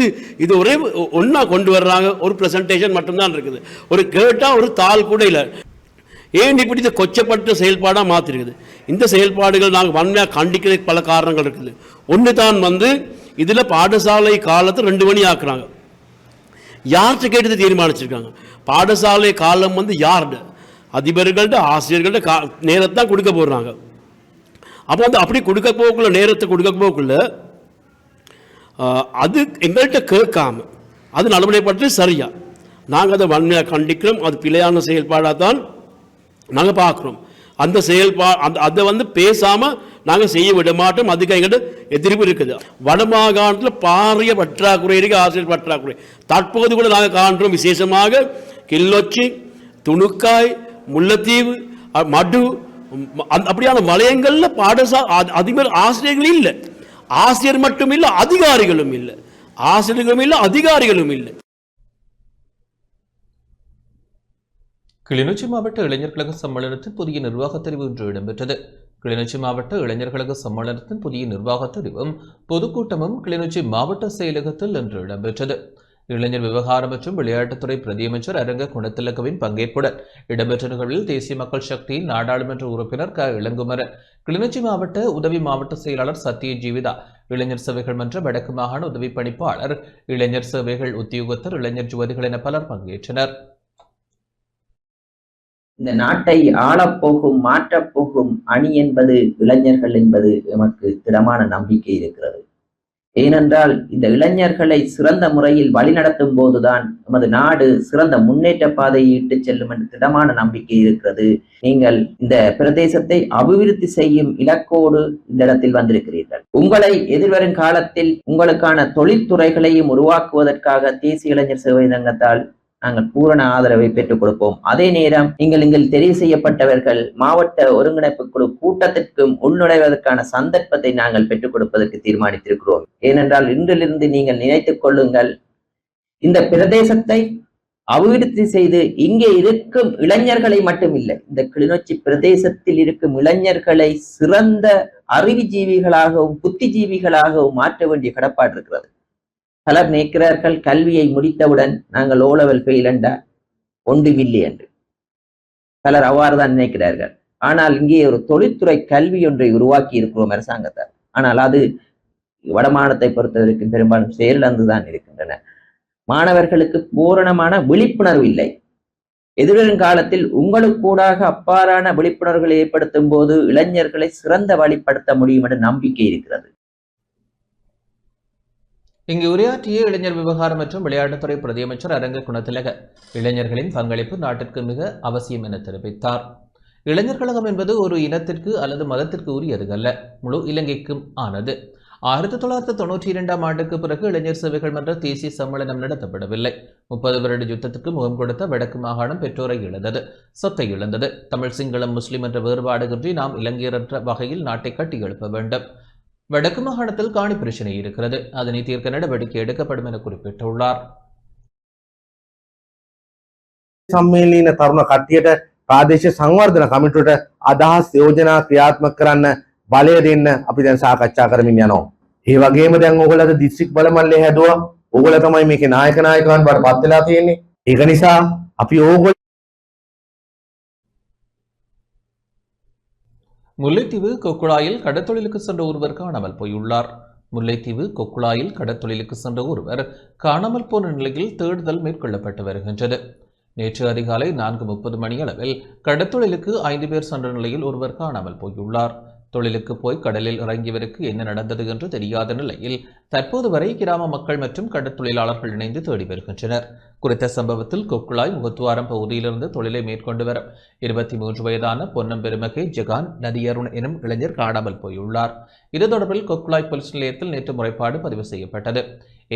இது ஒரே ஒன்றா கொண்டு வர்றாங்க, ஒரு ப்ரெசன்டேஷன் மட்டும்தான் இருக்குது. ஒரு கேட்டால் ஒரு தாள் கூட இல்லை. ஏன் இப்படி இந்த கொச்சப்பட்ட செயல்பாடாக மாற்றிருக்குது? இந்த செயல்பாடுகள் நாங்கள் வன்மையாக கண்டிக்கிறதுக்கு பல காரணங்கள் இருக்குது. ஒன்று தான் இதில் பாடசாலை காலத்தை 2 மணி ஆக்குறாங்க. யார்கிட்ட கேட்டு தீர்மானிச்சிருக்காங்க? பாடசாலை காலம் யார்கிட்ட? அதிபர்கள்ட்ட ஆசிரியர்கள்ட்ட நேரத்தான் கொடுக்க போடுறாங்க. அப்போ அப்படி கொடுக்க போக்குள்ள நேரத்தை கொடுக்க போக்குள்ள அது எங்கள்கிட்ட கேட்காம அது நடைமுறைப்பட்டு சரியா நாங்கள் அதை வன்மையாக கண்டிக்கிறோம். அது பிழையான செயல்பாடாக தான் நாங்கள் பார்க்குறோம். அந்த அதை பேசாமல் நாங்கள் செய்ய விட மாட்டோம். அதுக்கு எங்கிட்ட எதிர்ப்பு இருக்குது. வடமாகாணத்தில் பாரிய பற்றாக்குறை இருக்குது, ஆசிரியர் பற்றாக்குறை. தற்போது கூட நாங்கள் காண்றோம். விசேஷமாக கிள்ளொச்சி, துணுக்காய், முல்லைத்தீவு, மடு அப்படியான வலயங்களில் அதிபர் ஆசிரியர்கள் இல்லை. ஆசிரியர் மட்டும் இல்லை, அதிகாரிகளும் இல்லை. ஆசிரியர்களும் இல்லை, அதிகாரிகளும் இல்லை. கிளிநொச்சி மாவட்ட இளைஞர் கழக சம்மேளனத்தின் புதிய நிர்வாகத் தெரிவு இன்று இடம்பெற்றது. கிளிநொச்சி மாவட்ட இளைஞர் கழக சம்மேளனத்தின் புதிய நிர்வாகத் தெரிவும் பொதுக்கூட்டமும் கிளிநொச்சி மாவட்ட செயலகத்தில் இன்று இடம்பெற்றது. இளைஞர் விவகாரம் மற்றும் விளையாட்டுத்துறை பிரதியமைச்சர் அரங்க குணத்திலக்கவின் பங்கேற்புடன் இடம்பெற்ற நிகழ்வில் தேசிய மக்கள் சக்தியின் நாடாளுமன்ற உறுப்பினர் க இளங்குமரன், கிளிநொச்சி மாவட்ட உதவி மாவட்ட செயலாளர் சத்திய ஜீவிதா, இளைஞர் சேவைகள் மன்ற வடக்கு மாகாண உதவி பணிப்பாளர், இளைஞர் சேவைகள் உத்தியோகத்தர், இளைஞர் ஜுவதிகள் என பலர் பங்கேற்றனர். இந்த நாட்டை ஆளப்போகும் மாற்றப்போகும் அணி என்பது இளைஞர்கள் என்பது எமக்கு திடமான நம்பிக்கை இருக்கிறது. ஏனென்றால் இந்த இளைஞர்களை சிறந்த முறையில் வழிநடத்தும் போதுதான் நமது நாடு சிறந்த முன்னேற்ற பாதையை இட்டு செல்லும் என்ற திடமான நம்பிக்கை இருக்கிறது. நீங்கள் இந்த பிரதேசத்தை அபிவிருத்தி செய்யும் இலக்கோடு இந்த இடத்தில் வந்திருக்கிறீர்கள். உங்களை எதிர்வரும் காலத்தில் உங்களுக்கான தொழில்துறைகளையும் உருவாக்குவதற்காக தேசிய இளைஞர் சேவை சங்கத்தால் நாங்கள் பூரண ஆதரவை பெற்றுக் கொடுப்போம். அதே நேரம் நீங்கள் இங்கே தெரிவு செய்யப்பட்டவர்கள் மாவட்ட ஒருங்கிணைப்பு குழு கூட்டத்திற்கும் உள்நுழைவதற்கான சந்தர்ப்பத்தை நாங்கள் பெற்றுக் கொடுப்பதற்கு தீர்மானித்திருக்கிறோம். ஏனென்றால் இன்றிலிருந்து நீங்கள் நினைத்துக் கொள்ளுங்கள், இந்த பிரதேசத்தை அபிவிருத்தி செய்து இங்கே இருக்கும் இளைஞர்களை மட்டுமில்லை, இந்த கிளிநொச்சி பிரதேசத்தில் இருக்கும் இளைஞர்களை சிறந்த அறிவுஜீவிகளாகவும் புத்திஜீவிகளாகவும் மாற்ற வேண்டிய கடப்பாடு இருக்கிறது. பலர் நினைக்கிறார்கள் கல்வியை முடித்தவுடன் நாங்கள் ஓலவல் பெயிலண்டா ஒன்றுமில்லை என்று. பலர் அவ்வாறு தான் நினைக்கிறார்கள். ஆனால் இங்கே ஒரு தொழில்துறை கல்வி ஒன்றை உருவாக்கி இருக்கிறோம் அரசாங்கத்தால். ஆனால் அது வடமாநிலத்தை பொறுத்தவரைக்கும் பெரும்பாலும் செயலிழந்துதான் இருக்கின்றன. மாணவர்களுக்கு பூரணமான விழிப்புணர்வு இல்லை. எதிர்வரும் காலத்தில் உங்களுக்கூடாக அப்பாறான விழிப்புணர்வுகளை ஏற்படுத்தும் போது இளைஞர்களை சிறந்த வழிப்படுத்த முடியும் என்ற நம்பிக்கை இருக்கிறது. இங்கு உரையாற்றிய இளைஞர் விவகாரம் மற்றும் விளையாட்டுத்துறை பிரதியமைச்சர் அரங்க குணத்திலக இளைஞர்களின் பங்களிப்பு நாட்டிற்கு மிக அவசியம் என தெரிவித்தார். இளைஞர் கழகம் என்பது ஒரு இனத்திற்கு அல்லது மதத்திற்கு உரியது அல்ல, முழு இலங்கைக்கும் ஆனது. 1992 ஆண்டுக்கு பிறகு இளைஞர் சேவைகள் மன்ற தேசிய சம்மேளனம் நடத்தப்படவில்லை. 30 வருட யுத்தத்துக்கு முகம் கொடுத்த வடக்கு மாகாணம் பெற்றோரை இழந்தது, சொத்தை இழந்தது. தமிழ், சிங்களம், முஸ்லிம் என்ற வேறுபாடுகின்றி நாம் இலங்கையரற்ற வகையில் நாட்டை கட்டி எழுப்ப வேண்டும். வடக்கு மாகாணத்தில் காணி பிரச்சனை இருக்கிறது, அதனை தீர்க்க நடவடிக்கை எடுக்கப்படும் என குறிப்பிட்டுள்ளார். සම්මේලීන තරුණ කට්ටියට ප්‍රාදේශීය සංවර්ධන කමිටුවට අදහස් යෝජනා ක්‍රියාත්මක කරන්න බලය දෙන්න අපි දැන් සාකච්ඡා කරමින් යනවා. ඒ වගේම දැන් ඕගොල්ලෝ දිස්ත්‍රික් බලමල්ලේ හැදුවා. ඕගොල්ලෝ තමයි මේකේ නායකයන් බවට පත් වෙලා තියෙන්නේ. ඒක නිසා අපි ඕගොල්ලෝ முல்லைத்தீவு கொக்குழாயில் கடத்தொழிலுக்கு சென்ற ஒருவர் காணாமல் போயுள்ளார். முல்லைத்தீவு கொக்குழாயில் கடத்தொழிலுக்கு சென்ற ஒருவர் காணாமல் போன நிலையில் தேடுதல் மேற்கொள்ளப்பட்டு வருகின்றது. நேற்று அதிகாலை 4:30 மணியளவில் கடத்தொழிலுக்கு 5 பேர் சென்ற நிலையில் ஒருவர் காணாமல் போயுள்ளார். தொழிலுக்கு போய் கடலில் இறங்கியவருக்கு என்ன நடந்தது என்று தெரியாத நிலையில் தற்போது வரை கிராம மக்கள் மற்றும் கடற்தொழிலாளர்கள் இணைந்து தேடி வருகின்றனர். குறித்த சம்பவத்தில் கொக்குழாய் முகத்துவாரம் பகுதியிலிருந்து தொழிலை மேற்கொண்டு வரும் 23 வயதான பொன்னம் பெருமகை ஜகான் நதியருண் எனும் இளைஞர் காணாமல் போயுள்ளார். இது தொடர்பில் கொக்குழாய் போலீஸ் நிலையத்தில் நேற்று முறைப்பாடு பதிவு செய்யப்பட்டது.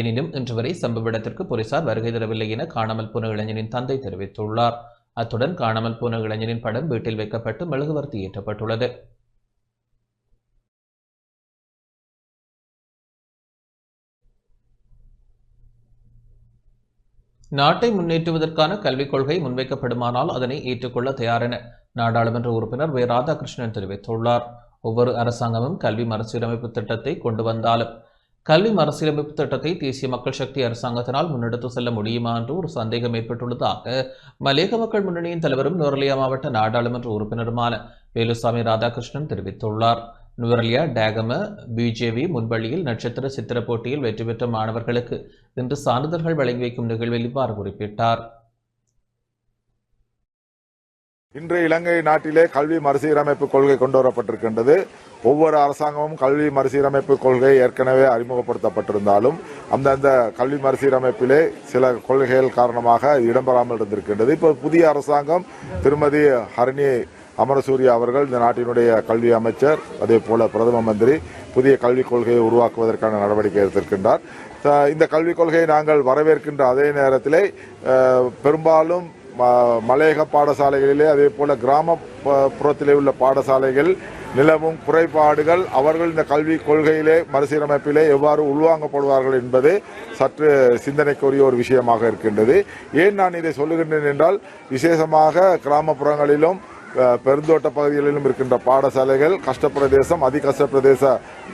எனினும் இன்று வரை சம்பவ இடத்திற்கு போலீசார் வருகை தரவில்லை என காணாமல் போன இளைஞரின் தந்தை தெரிவித்துள்ளார். அத்துடன் காணாமல் போன இளைஞரின் படம் வீட்டில் வைக்கப்பட்டு மெழுகுவர்த்தி ஏற்றப்பட்டுள்ளது. நாட்டை முன்னேற்றுவதற்கான கல்விக் கொள்கை முன்வைக்கப்படுமானால் அதனை ஏற்றுக்கொள்ள தயார் என நாடாளுமன்ற உறுப்பினர் வே. ராதாகிருஷ்ணன் தெரிவித்துள்ளார். ஒவ்வொரு அரசாங்கமும் கல்வி மறுசீரமைப்பு திட்டத்தை கொண்டு வந்தாலும் கல்வி மறுசீரமைப்பு திட்டத்தை தேசிய மக்கள் சக்தி அரசாங்கத்தினால் முன்னெடுத்து செல்ல முடியுமா என்று ஒரு சந்தேகம் ஏற்பட்டுள்ளதாக மலையக மக்கள் முன்னணியின் தலைவரும் நுவரெலியா மாவட்ட நாடாளுமன்ற உறுப்பினருமான வேலுசாமி ராதாகிருஷ்ணன் தெரிவித்துள்ளார். நுவரெலியா டேகம பிஜேவி முன்பள்ளியில் நட்சத்திர சித்திர போட்டியில் வெற்றி பெற்ற மாணவர்களுக்கு இன்று சான்றிதழ்கள் வழங்கி வைக்கும் நிகழ்வில் இவ்வாறு குறிப்பிட்டார். இன்று இலங்கை நாட்டிலே கல்வி மறுசீரமைப்பு கொள்கை கொண்டு வரப்பட்டிருக்கின்றது. ஒவ்வொரு அரசாங்கமும் கல்வி மறுசீரமைப்பு கொள்கை ஏற்கனவே அறிமுகப்படுத்தப்பட்டிருந்தாலும் அந்தந்த கல்வி மறுசீரமைப்பிலே சில கொள்கைகள் காரணமாக இடம்பெறாமல் இருந்திருக்கின்றது. இப்போ புதிய அரசாங்கம் திருமதி ஹரணி அமரசூரிய அவர்கள் இந்த நாட்டினுடைய கல்வி அமைச்சர், அதே போல பிரதம மந்திரி புதிய கல்விக் கொள்கையை உருவாக்குவதற்கான நடவடிக்கை எடுத்திருக்கின்றார். இந்த கல்விக் கொள்கையை நாங்கள் வரவேற்கின்ற அதே நேரத்திலே பெரும்பாலும் மலையக பாடசாலைகளிலே அதே போல கிராமப்புறத்திலே உள்ள பாடசாலைகள் நிலவும் குறைபாடுகள் அவர்கள் இந்த கல்விக் கொள்கையிலே மறுசீரமைப்பிலே எவ்வாறு உள்வாங்கப்படுவார்கள் என்பது சற்று சிந்தனைக்குரிய ஒரு விஷயமாக இருக்கின்றது. ஏன் நான் இதை சொல்லுகின்றேன் என்றால், விசேஷமாக கிராமப்புறங்களிலும் பெருந்தோட்ட பகுதிகளிலும் இருக்கின்ற பாடசாலைகள் கஷ்டப்பிரதேசம், அதிகஷ்ட பிரதேச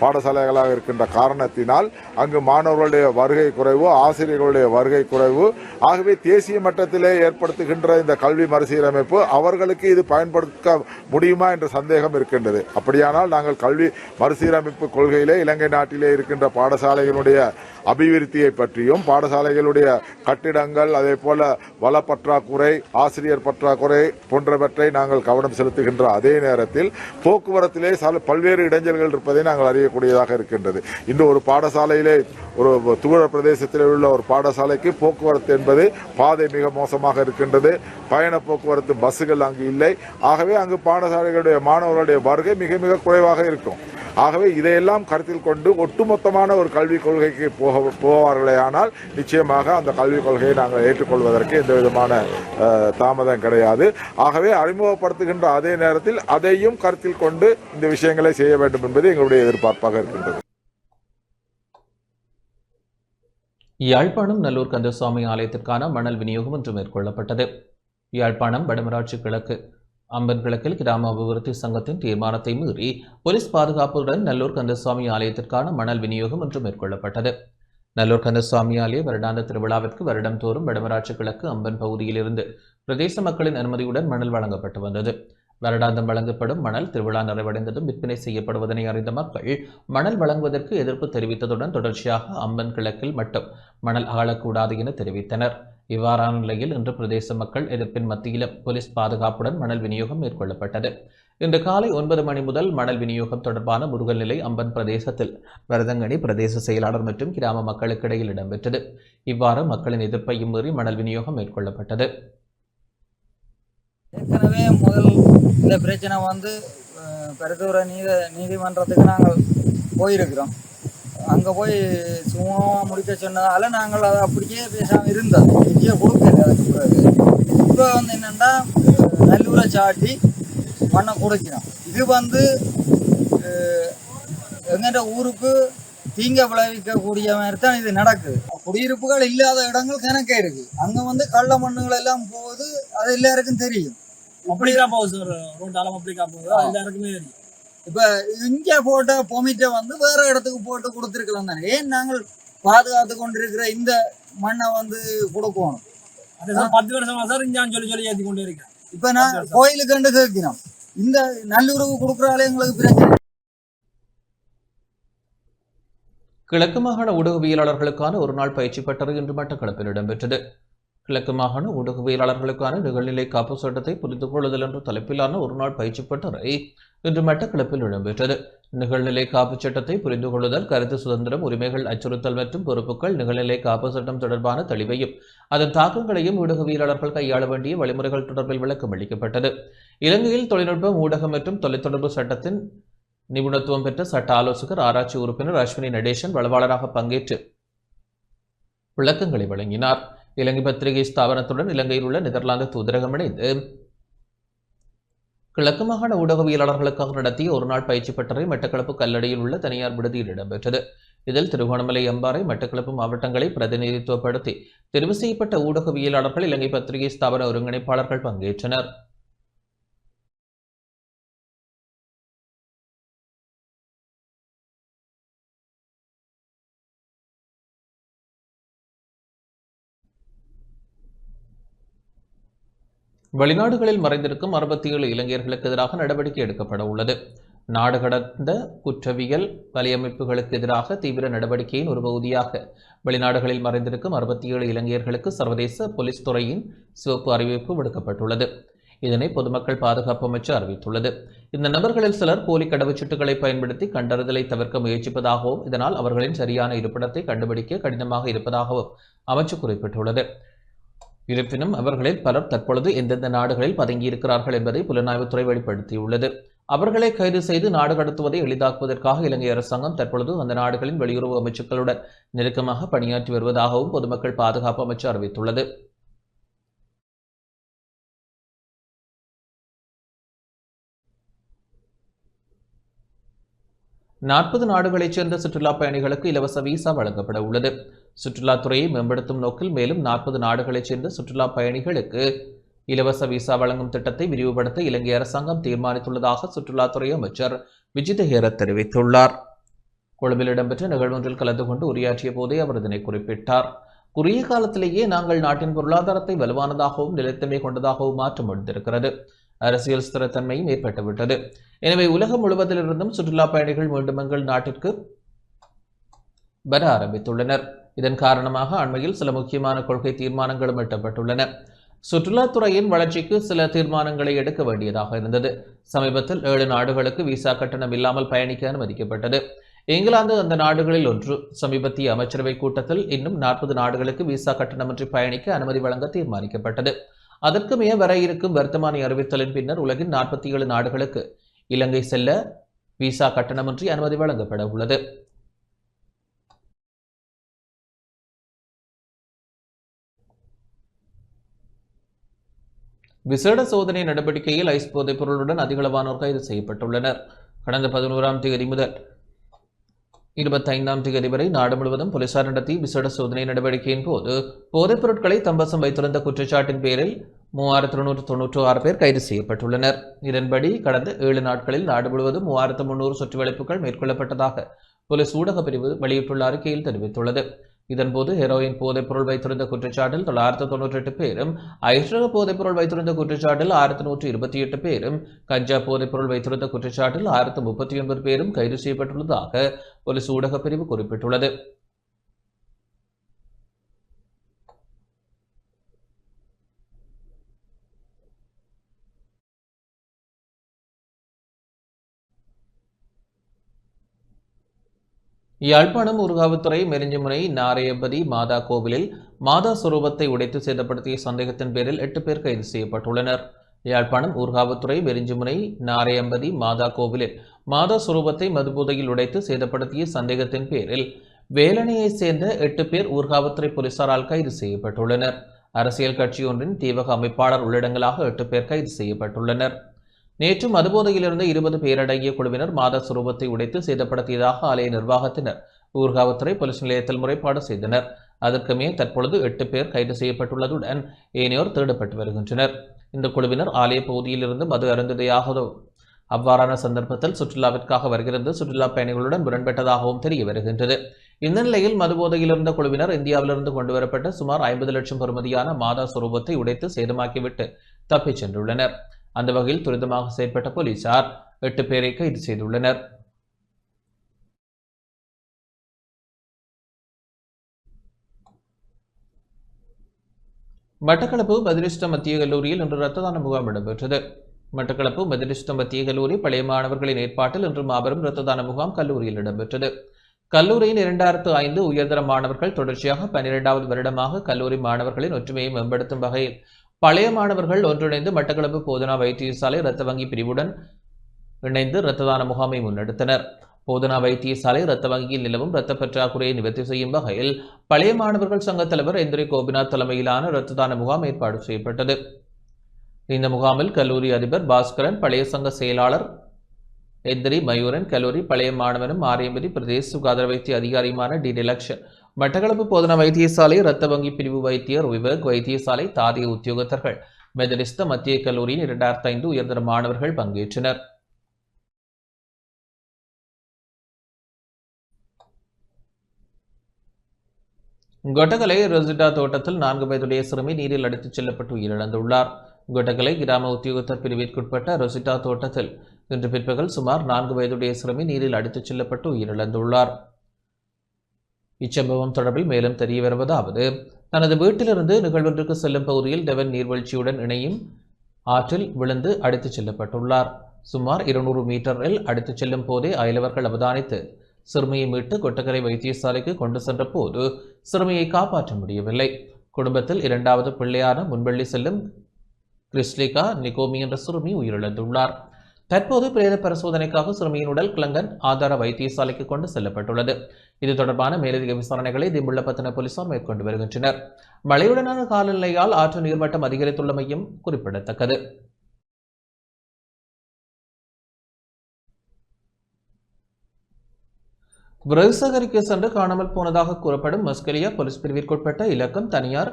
பாடசாலைகளாக இருக்கின்ற காரணத்தினால் அங்கு மாணவர்களுடைய வருகை குறைவு, ஆசிரியர்களுடைய வருகை குறைவு. ஆகவே தேசிய மட்டத்திலே ஏற்படுத்துகின்ற இந்த கல்வி மறுசீரமைப்பு அவர்களுக்கு இது பயன்படுத்த முடியுமா என்ற சந்தேகம் இருக்கின்றது. அப்படியானால் நாங்கள் கல்வி மறுசீரமைப்பு கொள்கையிலே இலங்கை நாட்டிலே இருக்கின்ற பாடசாலைகளுடைய அபிவிருத்தியை பற்றியும் பாடசாலைகளுடைய கட்டிடங்கள், அதே போல வள பற்றாக்குறை, ஆசிரியர் பற்றாக்குறை போன்றவற்றை நாங்கள் கவனம் செலுத்துகின்ற அதே நேரத்தில் போக்குவரத்திலே பல்வேறு இடைஞ்சல்கள் இருப்பதை நாங்கள் அறியக்கூடியதாக இருக்கின்றது. இன்று ஒரு பாடசாலையிலே ஒரு தூர பிரதேசத்தில் உள்ள ஒரு பாடசாலைக்கு போக்குவரத்து என்பது பாதை மிக மோசமாக இருக்கின்றது. பயண போக்குவரத்து பஸ்ஸுகள் அங்கு இல்லை. ஆகவே அங்கு பாடசாலைகளுடைய மாணவர்களுடைய வருகை மிக மிக குறைவாக இருக்கும். ஆகவே இதையெல்லாம் கருத்தில் கொண்டு ஒட்டுமொத்தமான ஒரு கல்விக் கொள்கைக்கு போவார்களே ஆனால் நிச்சயமாக அந்த கல்விக் கொள்கையை நாங்கள் ஏற்றுக்கொள்வதற்கு எந்த விதமான தாமதம் கிடையாது. ஆகவே அறிமுகப்படுத்துகின்ற அதே நேரத்தில் அதையும் கருத்தில் கொண்டு இந்த விஷயங்களை செய்ய வேண்டும் என்பது எங்களுடைய எதிர்பார்ப்பாக இருக்கின்றது. யாழ்ப்பாணம் நல்லூர் கந்தசுவாமி ஆலயத்திற்கான மணல் விநியோகம் இன்று மேற்கொள்ளப்பட்டது. யாழ்ப்பாணம் வடமராட்சி கிழக்கு அம்பன் கிழக்கில் கிராம அபிவிருத்தி சங்கத்தின் தீர்மானத்தை மீறி போலீஸ் பாதுகாப்புடன் நல்லூர் கந்தசுவாமி ஆலயத்திற்கான மணல் விநியோகம் இன்று மேற்கொள்ளப்பட்டது. நல்லூர் கந்தசுவாமி ஆலய வருடாந்த திருவிழாவிற்கு வருடம்தோறும் வடமராட்சி கிழக்கு அம்பன் பகுதியிலிருந்து பிரதேச மக்களின் அனுமதியுடன் மணல் வழங்கப்பட்டு வந்தது. வருடாந்தம் வழங்கப்படும் மணல் திருவிழா நிறைவடைந்ததும் விற்பனை செய்யப்படுவதனை அறிந்த மக்கள் மணல் வழங்குவதற்கு எதிர்ப்பு தெரிவித்ததுடன் தொடர்ச்சியாக அம்பன் கிழக்கில் மட்டும் மணல் அகழக்கூடாது என தெரிவித்தனர். இவ்வாறான நிலையில் இன்று பிரதேச மக்கள் எதிர்ப்பின் மத்தியிலும் போலீஸ் பாதுகாப்புடன் மணல் விநியோகம் மேற்கொள்ளப்பட்டது. இன்று காலை 9 மணி முதல் மணல் விநியோகம் தொடர்பான முருகல் நிலை அம்பன் பிரதேசத்தில் வரதங்கனி பிரதேச செயலாளர் மற்றும் கிராம மக்களுக்கு இடையில் இடம்பெற்றது. இவ்வாறு மக்களின் எதிர்ப்பையும் மீறி மணல் விநியோகம் மேற்கொள்ளப்பட்டது. ஏற்கனவே முதல் இந்த பிரச்சனை வந்து பெருதூர நீதிமன்றத்துக்கு நாங்கள் போயிருக்கிறோம். அங்கே போய் சுமூகமாக முடிக்க சொன்னதால நாங்கள் அதை அப்படியே பேசாமல் இருந்தோம். வெளியே கொடுக்கல. அதுக்கு பிறகு இப்போ வந்து என்னென்னா நல்லூரை சாட்டி மண்ணை கொடுக்கிறோம். இது வந்து எங்கிட்ட ஊருக்கு தீங்க விளைவிக்கக்கூடிய மாதிரி தான் இது நடக்குது. குடியிருப்புகள் இல்லாத இடங்கள் கணக்கே இருக்கு. அங்கே வந்து கள்ள மண்ணுகள் எல்லாம் போகுது. அது எல்லாருக்கும் தெரியும். அப்படிதான் போகுது சார். ரோட்டாலும் அப்படிக்கா போகுது. எல்லாருக்குமே தெரியும். இப்போ இங்கே போட்ட பொமிட்டை வந்து வேற இடத்துக்கு போட்டு கொடுத்துருக்கலாம் தானே. ஏன் நாங்கள் பாதுகாத்து கொண்டிருக்கிற இந்த மண்ணை வந்து கொடுக்கணும்? 10 வருஷமா சார் இங்கே சொல்லி ஏற்றி கொண்டு இருக்கேன். இப்போ நான் கோயிலுக்கு கண்டு கேட்கிறோம். இந்த நல்லுறவு கொடுக்குறாலே எங்களுக்கு பிரச்சனை. கிழக்கு மாகாண ஊடகவியலாளர்களுக்கான ஒருநாள் பயிற்சி பட்டறை இன்று மட்டக்களப்பில் இடம்பெற்றது. கிழக்கு மாகாண ஊடகவியலாளர்களுக்கான நிகழ்நிலை காப்பு சட்டத்தை புரிந்து கொள்ளுதல் என்ற தலைப்பிலான ஒருநாள் பயிற்சி பட்டறை இன்று மட்டக்களப்பில் இடம்பெற்றது. நிகழ்நிலை காப்பு சட்டத்தை புரிந்து கொள்ளுதல், கருத்து சுதந்திரம், உரிமைகள், அச்சுறுத்தல் மற்றும் பொறுப்புகள், நிகழ்நிலை காப்பு சட்டம் தொடர்பான தெளிவையும் அதன் தாக்கங்களையும் ஊடகவியலாளர்கள் கையாள வேண்டிய வழிமுறைகள் தொடர்பில் விளக்கம் அளிக்கப்பட்டது. இலங்கையில் தொழில்நுட்பம், ஊடகம் மற்றும் தொலைத்தொடர்பு சட்டத்தின் நிபுணத்துவம் பெற்ற சட்ட ஆலோசகர், ஆராய்ச்சி உறுப்பினர் அஸ்வினி நடேசன் வளவாளராக பங்கேற்று விளக்கங்களை வழங்கினார். இலங்கை பத்திரிகை ஸ்தாபனத்துடன் இலங்கையில் உள்ள நெதர்லாந்து தூதரகம் இணைந்து கிழக்கு மாகாண ஊடகவியலாளர்களுக்காக நடத்திய ஒருநாள் பயிற்சி பட்டறை மட்டக்களப்பு கல்லடியில் உள்ள தனியார் விடுதியில் இடம்பெற்றது. இதில் திருகோணமலை, அம்பாறை, மட்டக்களப்பு மாவட்டங்களை பிரதிநிதித்துவப்படுத்தி தெரிவு செய்யப்பட்ட ஊடகவியலாளர்கள், இலங்கை பத்திரிகை ஸ்தாபன ஒருங்கிணைப்பாளர்கள் பங்கேற்றனர். வெளிநாடுகளில் மறைந்திருக்கும் 67 இலங்கையர்களுக்கு எதிராக நடவடிக்கை எடுக்கப்பட உள்ளது. நாடு கடந்த குற்றவியல் வலையமைப்புகளுக்கு எதிராக தீவிர நடவடிக்கையின் ஒரு பகுதியாக வெளிநாடுகளில் மறைந்திருக்கும் 67 இலங்கையர்களுக்கு சர்வதேச போலீஸ் துறையின் சிவப்பு அறிவிப்பு விடுக்கப்பட்டுள்ளது. இதனை பொதுமக்கள் பாதுகாப்பு அமைச்சு அறிவித்துள்ளது. இந்த நபர்களில் சிலர் போலி கடவுச்சீட்டுகளை பயன்படுத்தி கண்டறிதலை தவிர்க்க முயற்சிப்பதாகவும் இதனால் அவர்களின் சரியான இருப்பிடத்தை கண்டுபிடிக்க கடினமாக இருப்பதாகவும் அமைச்சு குறிப்பிட்டுள்ளது. இருப்பினும் அவர்களில் பலர் தற்பொழுது எந்தெந்த நாடுகளில் பதுங்கியிருக்கிறார்கள் என்பதை புலனாய்வுத்துறை வெளிப்படுத்தியுள்ளது. அவர்களை கைது செய்து நாடு கடத்துவதை எளிதாக்குவதற்காக இலங்கை அரசாங்கம் தற்பொழுது அந்த நாடுகளின் வெளியுறவு அமைச்சுக்களுடன் நெருக்கமாக பணியாற்றி வருவதாகவும் பொதுமக்கள் பாதுகாப்பு அமைச்சு அறிவித்துள்ளது. நாற்பது நாடுகளைச் சேர்ந்த சுற்றுலா பயணிகளுக்கு இலவச விசா வழங்கப்பட உள்ளது. சுற்றுலாத்துறையை மேம்படுத்தும் நோக்கில் மேலும் 40 நாடுகளைச் சேர்ந்த சுற்றுலா பயணிகளுக்கு இலவச விசா வழங்கும் திட்டத்தை விரிவுபடுத்த இலங்கை அரசாங்கம் தீர்மானித்துள்ளதாக சுற்றுலாத்துறை அமைச்சர் விஜித ஹேரத் தெரிவித்துள்ளார். கொழும்பில் இடம்பெற்ற நிகழ்வொன்றில் கலந்து கொண்டு உரையாற்றிய போதே அவர் இதனை குறிப்பிட்டார். குறுகிய காலத்திலேயே நாங்கள் நாட்டின் பொருளாதாரத்தை வலுவானதாகவும் நிலைத்தன்மை கொண்டதாகவும் மாற்ற முடிந்திருக்கிறது. அரசியல் ஸ்திரத்தன்மையும் ஏற்பட்டுவிட்டது. எனவே உலகம் முழுவதிலிருந்தும் சுற்றுலா பயணிகள் மீண்டும் எங்கள் நாட்டிற்கு வர ஆரம்பித்துள்ளனர். இதன் காரணமாக அண்மையில் சில முக்கியமான கொள்கை தீர்மானங்களும் எட்டப்பட்டுள்ளன. சுற்றுலாத்துறையின் வளர்ச்சிக்கு சில தீர்மானங்களை எடுக்க வேண்டியதாக இருந்தது. சமீபத்தில் 7 நாடுகளுக்கு விசா கட்டணம் இல்லாமல் பயணிக்க அனுமதிக்கப்பட்டது. இங்கிலாந்து அந்த நாடுகளில் ஒன்று. சமீபத்திய அமைச்சரவை கூட்டத்தில் இன்னும் 40 நாடுகளுக்கு விசா கட்டணமின்றி பயணிக்க அனுமதி வழங்க தீர்மானிக்கப்பட்டது. அதற்கு மேல் வர இருக்கும் வர்த்தமானி அறிவித்தலின் பின்னர் உலகின் 47 நாடுகளுக்கு இலங்கை செல்ல விசா கட்டணமின்றி அனுமதி வழங்கப்பட உள்ளது. விசேட சோதனை நடவடிக்கையில் ஐஸ் போதைப் பொருளுடன் அதிகளவானோர் கைது செய்யப்பட்டுள்ளனர். கடந்த 11ஆம் தேதி முதல் 25ஆம் தேதி வரை நாடு முழுவதும் போலீசார் நடத்திய விசேட சோதனை நடவடிக்கையின் போது போதைப் பொருட்களை தம்பசம் வைத்திருந்த குற்றச்சாட்டின் பேரில் 3296 பேர் கைது செய்யப்பட்டுள்ளனர். இதன்படி கடந்த 7 நாட்களில் நாடு முழுவதும் 3300 சுற்றுவளைப்புகள் மேற்கொள்ளப்பட்டதாக போலீஸ் ஊடக பிரிவு வெளியிட்டுள்ள அறிக்கையில் தெரிவித்துள்ளது. இதன்போது ஹெரோயின் போதைப்பொருள் வைத்திருந்த குற்றச்சாட்டில் 998 பேரும், ஐஸ்ரக போதைப்பொருள் வைத்திருந்த குற்றச்சாட்டில் 1128 பேரும், கஞ்சா போதைப்பொருள் வைத்திருந்த குற்றச்சாட்டில் 1039 பேரும் கைது செய்யப்பட்டுள்ளதாக போலீஸ் ஊடக பிரிவு குறிப்பிட்டுள்ளது. யாழ்ப்பாணம் ஊர்காவத்துறை மெரிஞ்சிமுனை நாரையம்பதி மாதா கோவிலில் மாதா சுரூபத்தை உடைத்து சேதப்படுத்திய சந்தேகத்தின் பேரில் 8 பேர் கைது செய்யப்பட்டுள்ளனர். யாழ்ப்பாணம் ஊர்காவத்துறை மெரிஞ்சிமுனை நாரையம்பதி மாதா கோவிலில் மாதா சுரூபத்தை மதுபோதையில் உடைத்து சேதப்படுத்திய சந்தேகத்தின் பேரில் வேலணையைச் சேர்ந்த 8 பேர் ஊர்காவத்துறை போலீசாரால் கைது செய்யப்பட்டுள்ளனர். அரசியல் கட்சி ஒன்றின் தீவக அமைப்பாளர் உள்ளடங்கலாக 8 பேர் கைது செய்யப்பட்டுள்ளனர். நேற்று மதுபோதையில் இருந்த 20 பேரடங்கிய குழுவினர் மாதா சுரூபத்தை உடைத்து சேதப்படுத்தியதாக ஆலய நிர்வாகத்தினர் ஊர்காவத்துறை போலீஸ் நிலையத்தில் முறைப்பாடு செய்தனர். அதற்கு மேல் தற்பொழுது 8 பேர் கைது செய்யப்பட்டுள்ளதுடன் ஏனையோர் தேடப்பட்டு வருகின்றனர். இந்த குழுவினர் ஆலய பகுதியில் இருந்து மது அருந்ததையாகவும் அவ்வாறான சந்தர்ப்பத்தில் சுற்றுலாவிற்காக வருகிறது சுற்றுலா பயணிகளுடன் முரண்பட்டதாகவும் தெரிய வருகின்றது. இந்த நிலையில் மதுபோதையில் இருந்த குழுவினர் இந்தியாவிலிருந்து கொண்டுவரப்பட்ட சுமார் 50 லட்சம் பெறுமதியான மாதா சுரூபத்தை உடைத்து சேதமாக்கிவிட்டு தப்பிச் சென்றுள்ளனர். அந்த வகையில் துரிதமாக செயற்பட்ட போலீசார் 8 பேரை கைது செய்துள்ளனர். மட்டக்களப்பு மெதடிஸ்ட் மத்திய கல்லூரியில் இன்று இரத்த தான முகாம் இடம்பெற்றது. மட்டக்களப்பு மெதடிஸ்ட் மத்திய கல்லூரி பழைய மாணவர்களின் ஏற்பாட்டில் இன்று மாபெரும் இரத்த தான முகாம் கல்லூரியில் இடம்பெற்றது. கல்லூரியின் 2005 உயர்தர மாணவர்கள் தொடர்ச்சியாக 12வது வருடமாக கல்லூரி மாணவர்களின் ஒற்றுமையை மேம்படுத்தும் வகையில் பழைய மாணவர்கள் ஒன்றிணைந்து மட்டக்களப்பு போதனா வைத்தியசாலை இரத்த வங்கி பிரிவுடன் இணைந்து இரத்த தான முகாமை முன்னெடுத்தனர். போதனா வைத்தியசாலை இரத்த வங்கியில் நிலவும் இரத்த பற்றாக்குறையை நிவர்த்தி செய்யும் வகையில் பழைய மாணவர்கள் சங்க தலைவர் எந்திரி கோபிநாத் தலைமையிலான இரத்த தான முகாம் ஏற்பாடு செய்யப்பட்டது. இந்த முகாமில் கல்லூரி அதிபர் பாஸ்கரன், பழைய சங்க செயலாளர் எந்திரி மயூரன், கல்லூரி பழைய மாணவனும் ஆரியம்பதி பிரதேச சுகாதார வைத்திய அதிகாரியுமான டி டிலக்ஷன், மட்டக்களப்பு போதனா வைத்தியசாலை இரத்த வங்கி பிரிவு வைத்தியர் விவேக், வைத்தியசாலை தாதிய உத்தியோகத்தர்கள், மெதடிஸ்த மத்திய கல்லூரியின் 2005 உயர்தர மாணவர்கள் பங்கேற்றனர். கொட்டகலை ரொசிட்டா தோட்டத்தில் 4 வயதுடைய சிறுமி நீரில் அடித்துச் செல்லப்பட்டு உயிரிழந்துள்ளார். கொட்டகலை கிராம உத்தியோகத்தர் பிரிவிற்குட்பட்ட ரொசிட்டா தோட்டத்தில் இன்று பிற்பகல் சுமார் 4 வயதுடைய சிறுமி நீரில் அடித்துச் செல்லப்பட்டு உயிரிழந்துள்ளார். இச்சம்பவம் தொடர்பில் மேலும் தெரிய வருவதாவது, தனது வீட்டிலிருந்து நிகழ்வொன்றுக்கு செல்லும் பகுதியில் டெவன் நீர்வீழ்ச்சியுடன் இணையும் ஆற்றில் விழுந்து அடித்துச் செல்லப்பட்டுள்ளார். சுமார் 200 மீட்டரில் அடித்துச் செல்லும் போதே அயலவர்கள் அவதானித்து சிறுமியை மீட்டு கொட்டகரை வைத்தியசாலைக்கு கொண்டு சென்ற போது சிறுமியை காப்பாற்ற முடியவில்லை. குடும்பத்தில் 2வது பிள்ளையான முன்பள்ளி செல்லும் கிறிஸ்லிகா நிகோமி என்ற சிறுமி உயிரிழந்துள்ளார். தற்போது பிரேத பரிசோதனைக்காக சிறுமியின் உடல் கிளங்கன் ஆதார வைத்தியசாலைக்கு கொண்டு செல்லப்பட்டுள்ளது. இது தொடர்பான மேலதிக விசாரணைகளை திம்புள்ளப்பத்தன போலீசார் மேற்கொண்டு வருகின்றனர். மழையுடனான காலநிலையால் ஆற்று நீர்மட்டம் அதிகரித்துள்ளமையும் குறிப்பிடத்தக்கது. விருதுநகருக்கு சென்று காணாமல் போனதாக கூறப்படும் மஸ்கலியா போலீஸ் பிரிவிற்குட்பட்ட இலக்கம் தனியார்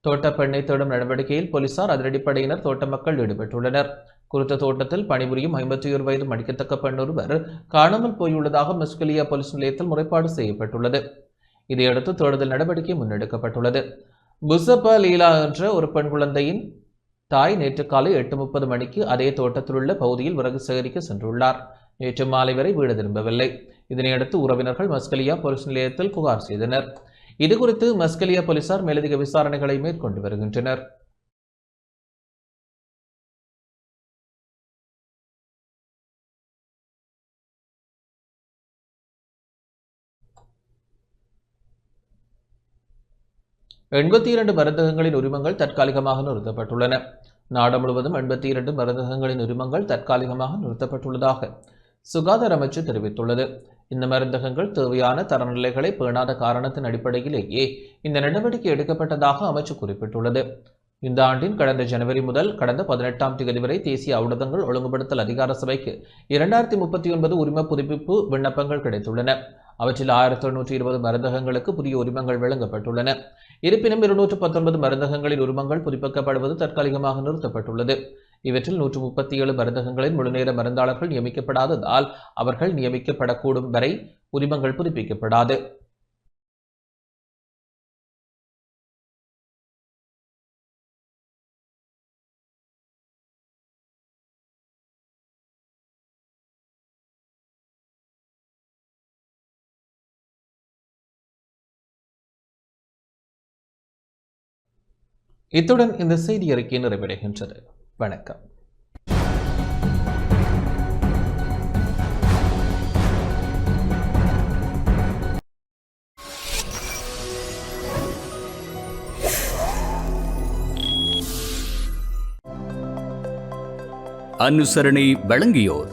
தோட்ட பெண்ணை தேடும் நடவடிக்கையில் போலீசார் அதிரடிப்படையினர் தோட்ட மக்கள் ஈடுபட்டுள்ளனர். குறித்த தோட்டத்தில் பணிபுரியும் 51 வயது மடிக்கத்தக்க பெண் ஒருவர் காணாமல் போயுள்ளதாக மஸ்கலியா போலீஸ் நிலையத்தில் முறைப்பாடு செய்யப்பட்டுள்ளது. இதையடுத்து தேடுதல் நடவடிக்கை முன்னெடுக்கப்பட்டுள்ளது. புசப்ப லீலா என்ற ஒரு பெண் குழந்தையின் தாய் நேற்று காலை 8:30 மணிக்கு அதே தோட்டத்தில் உள்ள பகுதியில் விறகு சேகரிக்க சென்றுள்ளார். நேற்று மாலை வரை வீடு திரும்பவில்லை. இதனையடுத்து உறவினர்கள் மஸ்கலியா போலீஸ் நிலையத்தில் புகார் செய்தனர். இதுகுறித்து மஸ்கலியா போலீசார் மேலதிக விசாரணைகளை மேற்கொண்டு வருகின்றனர். 82 மருந்தகங்களின் உரிமங்கள் தற்காலிகமாக நிறுத்தப்பட்டுள்ளன. நாடு முழுவதும் 82 மருந்தகங்களின் உரிமங்கள் தற்காலிகமாக நிறுத்தப்பட்டுள்ளதாக சுகாதார அமைச்சு தெரிவித்துள்ளது. இந்த மருந்தகங்கள் தேவையான தரநிலைகளை பேணாத காரணத்தின் அடிப்படையிலேயே இந்த நடவடிக்கை எடுக்கப்பட்டதாக அமைச்சு குறிப்பிட்டுள்ளது. இந்த ஆண்டின் கடந்த ஜனவரி முதல் கடந்த 18ஆம் தேதி வரை தேசிய ஊடகங்கள் ஒழுங்குபடுத்தல் அதிகார சபைக்கு 2039 உரிம புதுப்பிப்பு விண்ணப்பங்கள் கிடைத்துள்ளன. அவற்றில் 1920 மருந்தகங்களுக்கு புதிய உரிமங்கள் வழங்கப்பட்டுள்ளன. இருப்பினும் 219 மருந்தகங்களின் உரிமங்கள் புதுப்பிக்கப்படுவது தற்காலிகமாக நிறுத்தப்பட்டுள்ளது. இவற்றில் 137 மருந்தகங்களின் முழுநேர மருந்தாளர்கள் நியமிக்கப்படாததால் அவர்கள் நியமிக்கப்படக்கூடும் வரை உரிமங்கள் புதுப்பிக்கப்படாது. இத்துடன் இந்த செய்தி அறிக்கை நிறைவடைகின்றது. வணக்கம். அனுசரணை வழங்கியோர்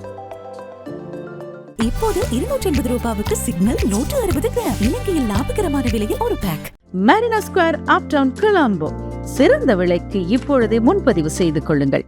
இப்போது 280 ரூபாவுக்கு சிக்னல் 160 கிராம் இலங்கையில் லாபகரமான விலையில் ஒரு pack. Marina Square Uptown Colombo. சிறந்த விலைக்கு இப்பொழுதே முன்பதிவு செய்து கொள்ளுங்கள்.